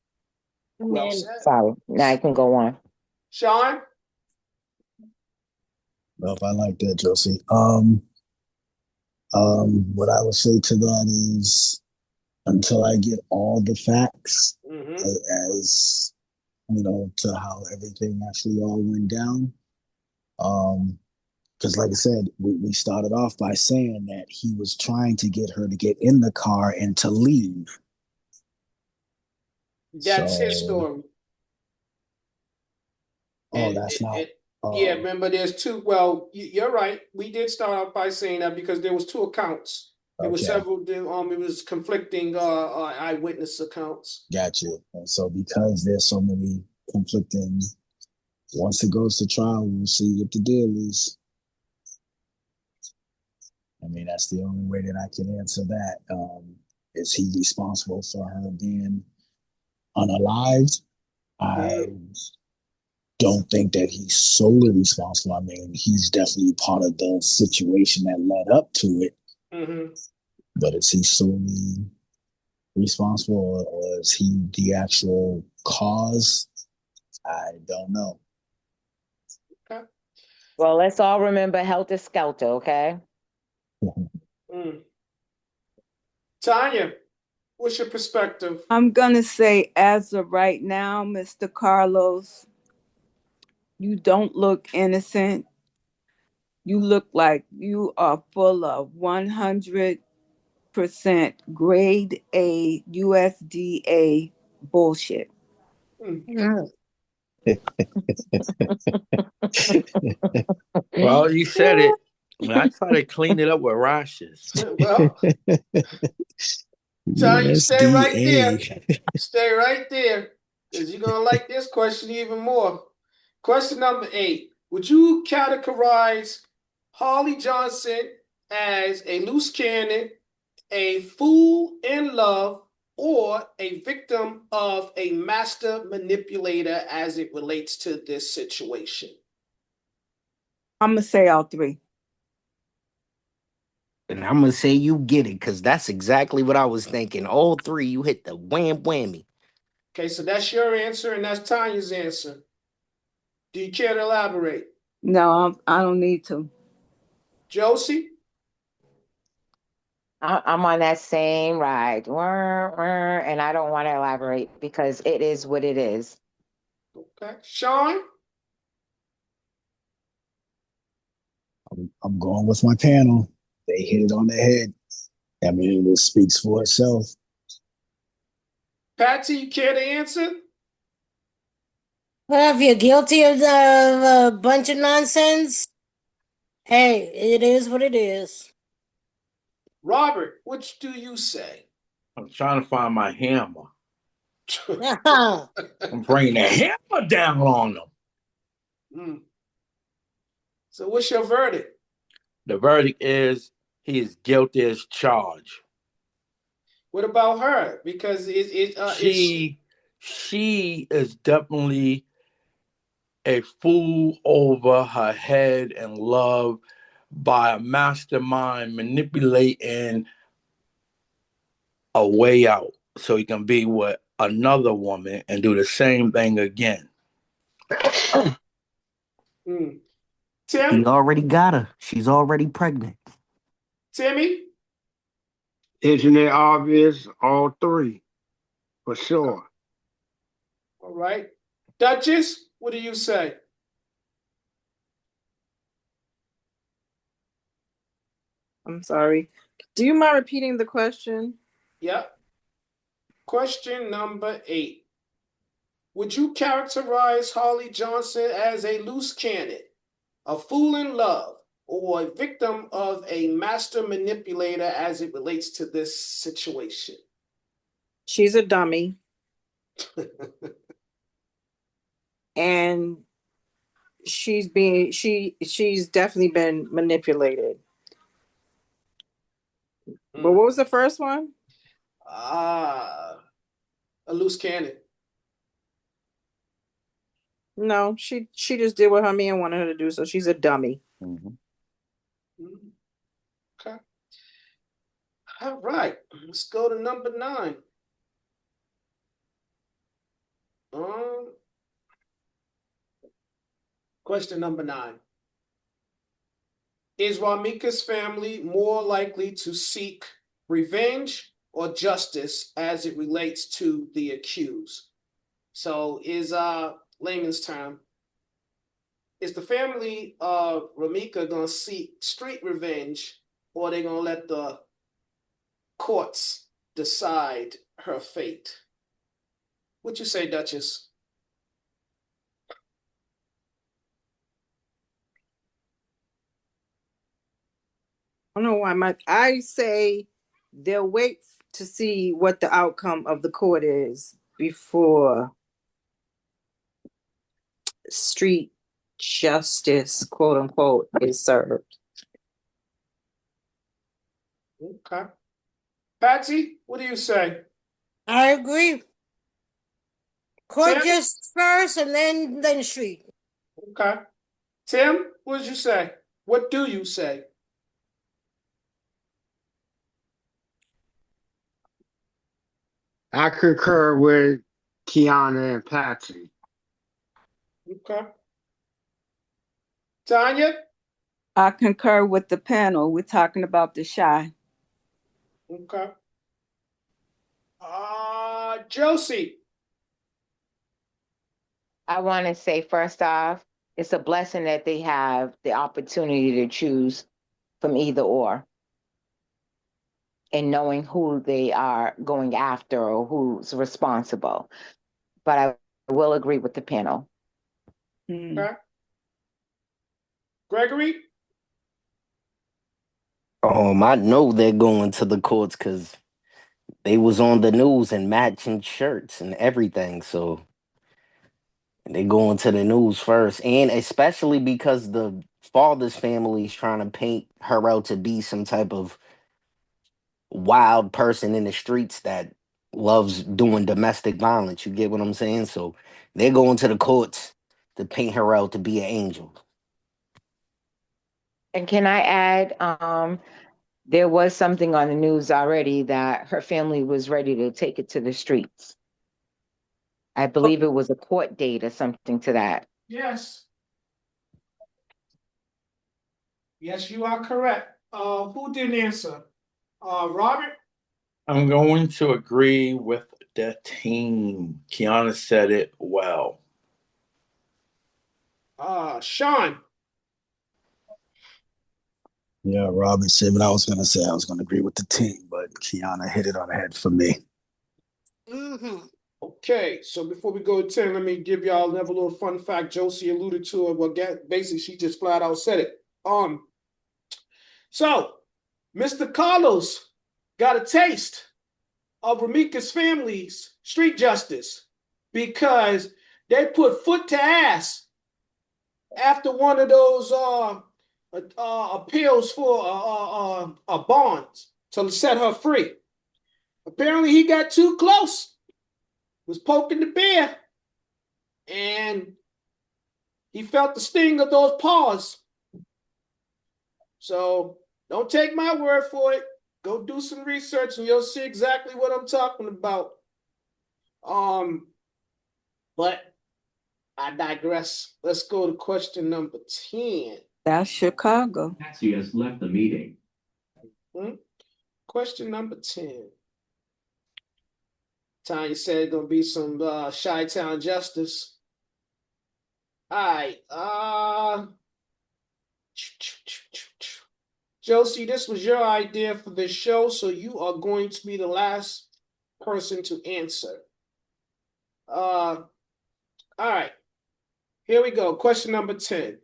Well said. Sorry. Now I can go on. Sean? Well, if I like that, Josie. What I would say to that is until I get all the facts as to how everything actually all went down. Because like I said, we started off by saying that he was trying to get her to get in the car and to leave. That's his story. Oh, that's not. Yeah, remember there's two. Well, you're right. We did start off by saying that because there was two accounts. There were several. It was conflicting eyewitness accounts. Got you. And so because there's so many conflicting, once it goes to trial, we'll see what the deal is. I mean, that's the only way that I can answer that. Is he responsible for her being unalived? I don't think that he's solely responsible. I mean, he's definitely part of the situation that led up to it. But is he solely responsible, or is he the actual cause? I don't know. Okay. Well, let's all remember helter skelter, okay? Tanya, what's your perspective? I'm gonna say, as of right now, Mr. Carlos, you don't look innocent. You look like you are full of 100% grade A USDA bullshit. Well, you said it. I try to clean it up with rashes. Well, Tanya, stay right there. Stay right there, because you're gonna like this question even more. Question number 8. Would you categorize Harley Johnson as a loose cannon, a fool in love, or a victim of a master manipulator as it relates to this situation? I'm gonna say all three. And I'm gonna say you get it, because that's exactly what I was thinking. All three, you hit the whammy. Okay, so that's your answer and that's Tanya's answer. Do you care to elaborate? No, I don't need to. Josie? I'm on that same ride. And I don't want to elaborate because it is what it is. Okay. Sean? I'm going with my panel. They hit it on the head. I mean, it speaks for itself. Patsy, you care to answer? Well, if you're guilty of a bunch of nonsense, hey, it is what it is. Robert, which do you say? I'm trying to find my hammer. I'm bringing the hammer down on them. Mm. So what's your verdict? The verdict is he is guilty as charged. What about her? Because she is definitely a fool over her head and love by a mastermind manipulating a way out so he can be with another woman and do the same thing again. Tim? He already got her. She's already pregnant. Timmy? Isn't it obvious? All three, for sure. All right. Duchess, what do you say? I'm sorry. Do you mind repeating the question? Yep. Question number 8. Would you characterize Harley Johnson as a loose cannon, a fool in love, or a victim of a master manipulator as it relates to this situation? She's a dummy. And she's definitely been manipulated. But what was the first one? A loose cannon. No, she just did what her man wanted her to do, so she's a dummy. Okay. All right. Let's go to number 9. Question number 9. Is Romeka's family more likely to seek revenge or justice as it relates to the accused? So is layman's term, is the family of Romeka gonna seek street revenge, or are they gonna let the courts decide her fate? What you say, Duchess? I don't know why I say they'll wait to see what the outcome of the court is before street justice, quote unquote, is served. Okay. Patsy, what do you say? I agree. Court Tim? just first and then street. Okay. Tim, what did you say? What do you say? I concur with Kiana and Patsy. Okay. Tanya? I concur with the panel. We're talking about the shy. Okay. Josie? I want to say, first off, it's a blessing that they have the opportunity to choose from either or, and knowing who they are going after or who's responsible. But I will agree with the panel. Okay. Gregory? I know they're going to the courts because they was on the news and matching shirts and everything. So they going to the news first, and especially because the father's family is trying to paint her out to be some type of wild person in the streets that loves doing domestic violence. You get what I'm saying? So they're going to the courts to paint her out to be an angel. And can I add, there was something on the news already that her family was ready to take it to the streets. I believe it was a court date or something to that. Yes. Yes, you are correct. Who didn't answer? Robert? I'm going to agree with the team. Kiana said it well. Sean? Yeah, Robert said what I was going to say. I was going to agree with the team, but Kiana hit it on the head for me. Mm-hmm. Okay, so before we go to 10, let me give y'all another little fun fact. Josie alluded to it. Well, basically, she just flat out said it. So Mr. Carlos got a taste of Romeka's family's street justice because they put foot to ass after one of those appeals for a bond to set her free. Apparently, he got too close, was poking the bear, and he felt the sting of those paws. So don't take my word for it. Go do some research and you'll see exactly what I'm talking about. But I digress. Let's go to question number 10. That's Chicago. Patsy has left the meeting. Question number 10. Tanya said it's gonna be some Chi-Town justice. All right. Josie, this was your idea for this show, so you are going to be the last person to answer. All right. Here we go. Question number 10.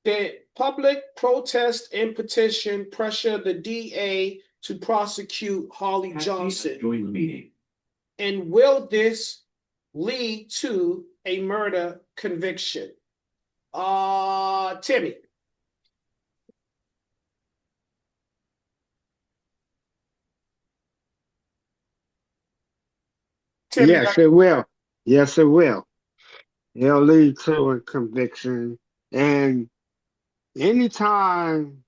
Did public protest and petition pressure the DA to prosecute Holly Johnson? Join the meeting. And will this lead to a murder conviction? Timmy. Timmy. Yes, it will. Yes, it will. It'll lead to a conviction. And anytime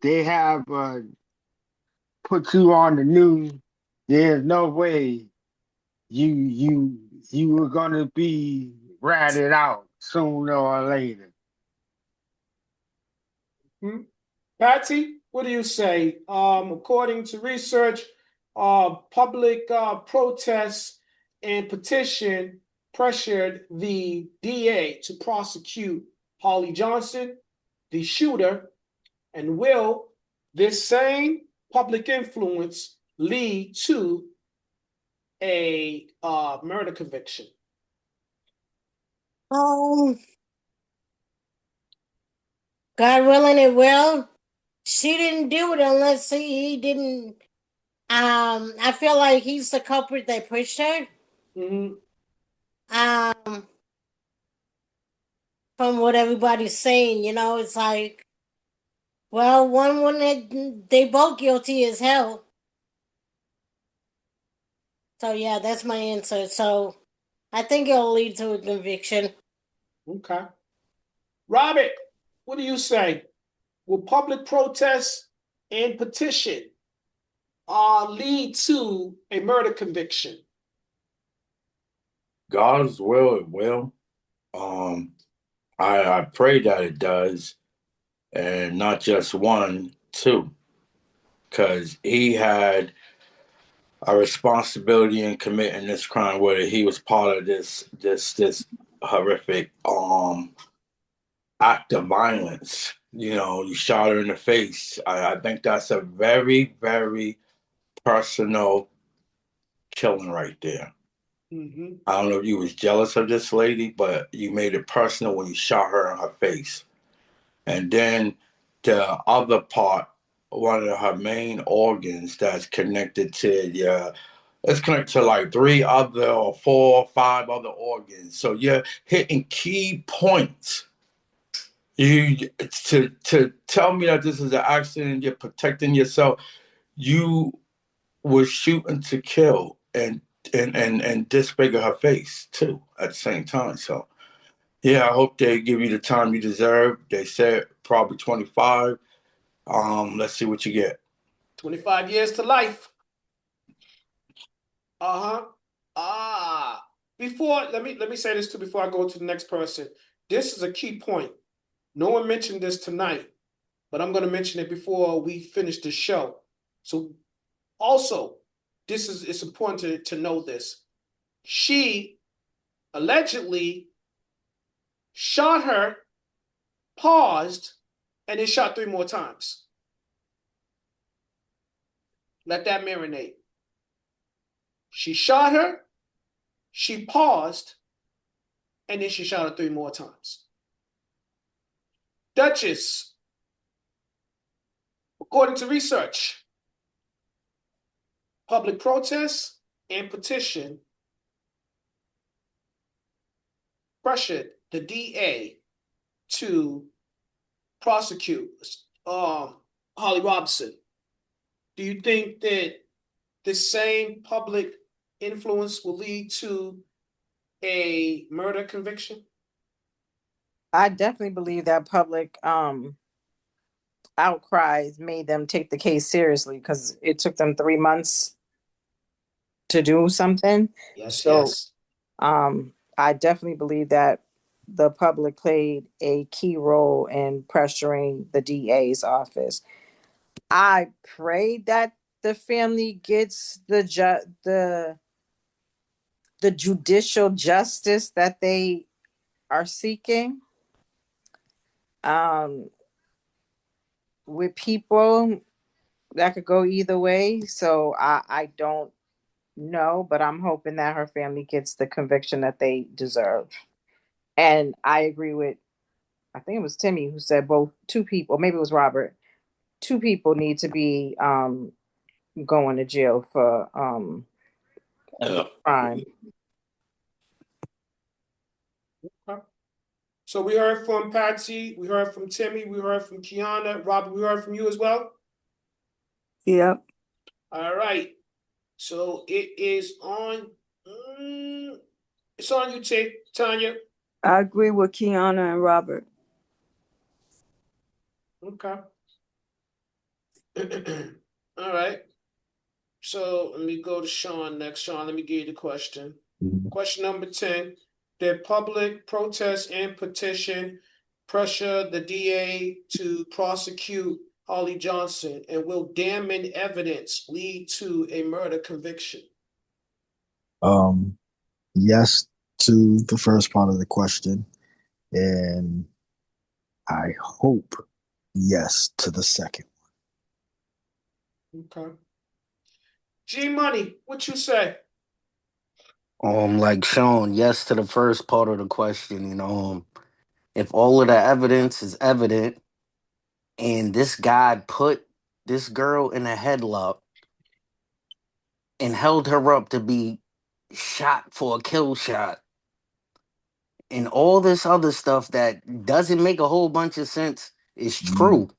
they have put you on the news, there's no way you were gonna be ratted out sooner or later. Patsy, what do you say? According to research, public protests and petition pressured the DA to prosecute Holly Johnson, the shooter, and will this same public influence lead to a murder conviction? God willing, it will. She didn't do it unless he didn't. I feel like he's the culprit that pushed her. From what everybody's saying, it's like, well, they both guilty as hell. So yeah, that's my answer. So I think it'll lead to a conviction. Okay. Robert, what do you say? Will public protest and petition lead to a murder conviction? God's will, it will. I pray that it does, and not just one, two, because he had a responsibility in committing this crime, whether he was part of this horrific act of violence. You shot her in the face. I think that's a very, very personal killing right there. I don't know if you was jealous of this lady, but you made it personal when you shot her in her face. And then the other part, one of her main organs that's connected to it's connected to like 3 other or 4 or 5 other organs. So you're hitting key points. You to tell me that this is an accident, you're protecting yourself. You were shooting to kill and disfigure her face too at the same time. So yeah, I hope they give you the time you deserve. They said probably 25. Let's see what you get. 25 years to life. Before let me say this too before I go to the next person. This is a key point. No one mentioned this tonight, but I'm going to mention it before we finish the show. So also, it's important to know this. She allegedly shot her, paused, and then shot 3 more times. Let that marinate. She shot her, she paused, and then she shot her 3 more times. Duchess, according to research, public protest and petition pressured the DA to prosecute Holly Robinson. Do you think that the same public influence will lead to a murder conviction? I definitely believe that public outcries made them take the case seriously because it took them 3 months to do something. Yes, So yes. I definitely believe that the public played a key role in pressuring the DA's office. I pray that the family gets the judicial justice that they are seeking. With people that could go either way, so I don't know, but I'm hoping that her family gets the conviction that they deserve. And I agree with, I think it was Timmy who said both two people, maybe it was Robert, two people need to be going to jail for crime. So we heard from Patsy, we heard from Timmy, we heard from Kiana, Robert, we heard from you as well. Yep. All right. So it is on. It's on you, Tanya. I agree with Kiana and Robert. Okay. All right. So let me go to Sean next. Sean, let me give you the question. Question number 10. Did public protest and petition pressure the DA to prosecute Holly Johnson, and will damning evidence lead to a murder conviction? Yes to the first part of the question, and I hope yes to the second. Okay. G Money, what you say? Like Sean, yes to the first part of the question. If all of the evidence is evident, and this guy put this girl in a headlock and held her up to be shot for a kill shot, and all this other stuff that doesn't make a whole bunch of sense is true.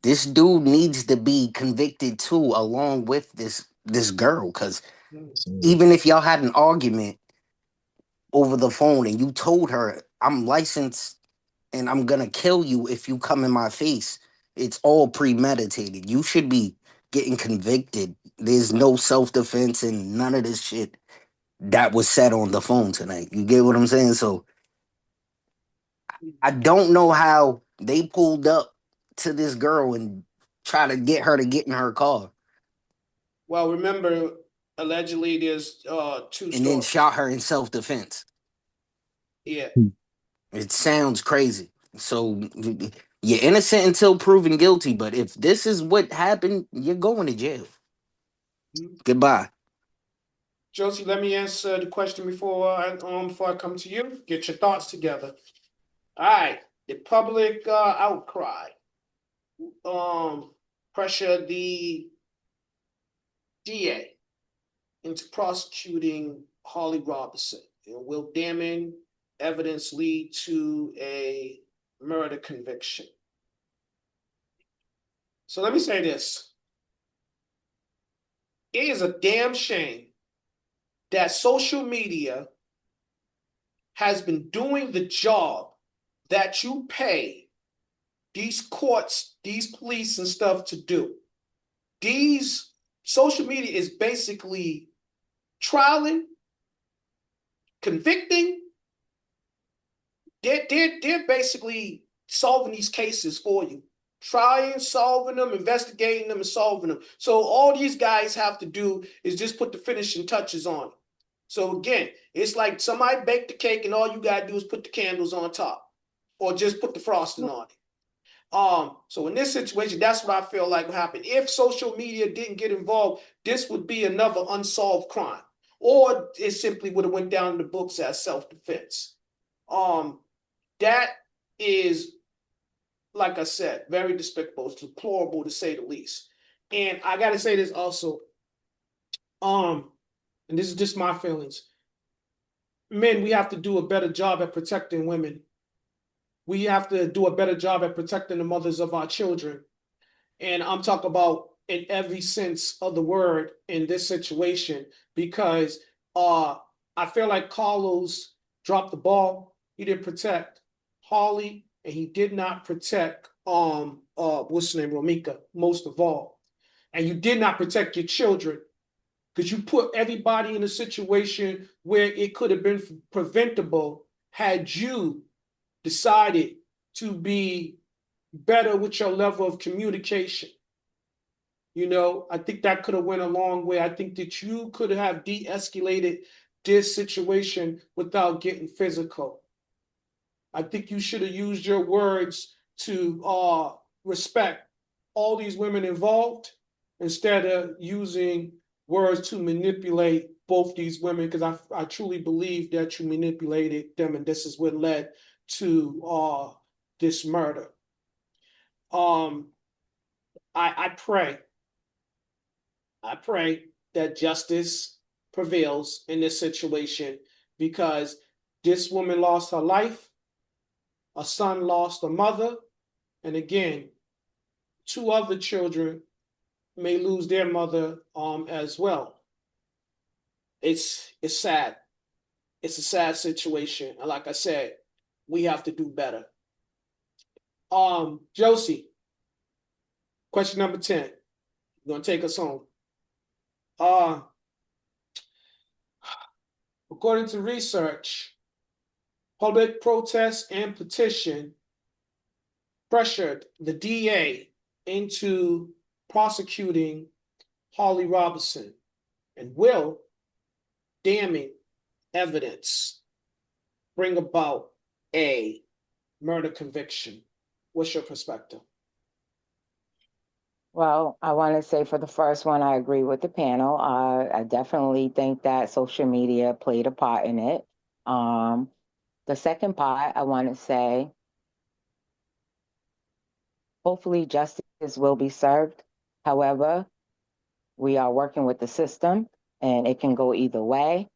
This dude needs to be convicted too, along with this girl, because even if y'all had an argument over the phone and you told her, I'm licensed and I'm gonna kill you if you come in my face, it's all premeditated. You should be getting convicted. There's no self-defense and none of this shit that was said on the phone tonight. You get what I'm saying? So I don't know how they pulled up to this girl and try to get her to get in her car Well, remember, allegedly there's 2 and then stories. shot her in self-defense. Yeah. It sounds crazy. So you're innocent until proven guilty, but if this is what happened, you're going to jail. Goodbye. Josie, let me answer the question before I come to you. Get your thoughts together. All right. The public outcry pressure the DA into prosecuting Holly Robinson. And will damning evidence lead to a murder conviction? So let me say this. It is a damn shame that social media has been doing the job that you pay these courts, these police and stuff to do. These social media is basically trialing, convicting. They're basically solving these cases for you. Trying, solving them, investigating them, and solving them. So all these guys have to do is just put the finishing touches on it. So again, it's like somebody baked the cake and all you gotta do is put the candles on top or just put the frosting on it. So in this situation, that's what I feel like would happen. If social media didn't get involved, this would be another unsolved crime, or it simply would have went down in the books as self-defense. That is, like I said, very despicable. It's deplorable to say the least. And I got to say this also. And this is just my feelings. Men, we have to do a better job at protecting women. We have to do a better job at protecting the mothers of our children. And I'm talking about in every sense of the word in this situation, because I feel like Carlos dropped the ball. He didn't protect Holly, and he did not protect what's her name, Romeka, most of all. And you did not protect your children, because you put everybody in a situation where it could have been preventable had you decided to be better with your level of communication. You know, I think that could have went a long way. I think that you could have de-escalated this situation without getting physical. I think you should have used your words to respect all these women involved instead of using words to manipulate both these women, because I truly believe that you manipulated them, and this is what led to this murder. I pray that justice prevails in this situation, because this woman lost her life, a son lost a mother, and again, 2 other children may lose their mother as well. It's sad. It's a sad situation, and like I said, we have to do better. Josie, question number 10. You're gonna take us home. According to research, public protest and petition pressured the DA into prosecuting Holly Robinson, and will damning evidence bring about a murder conviction? What's your perspective? Well, I want to say for the first one, I agree with the panel. I definitely think that social media played a part in it. The second part, I want to say, hopefully justice will be served. However, we are working with the system, and it can go either way,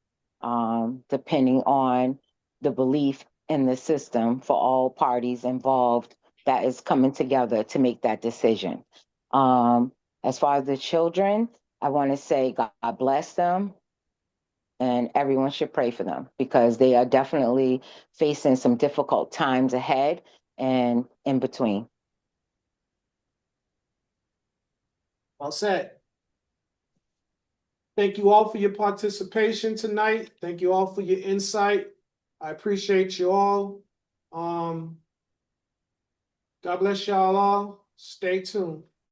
depending on the belief in the system for all parties involved that is coming together to make that decision. As far as the children, I want to say God bless them, and everyone should pray for them, because they are definitely facing some difficult times ahead and in between. Well said. Thank you all for your participation tonight. Thank you all for your insight. I appreciate you all. God bless y'all all. Stay tuned.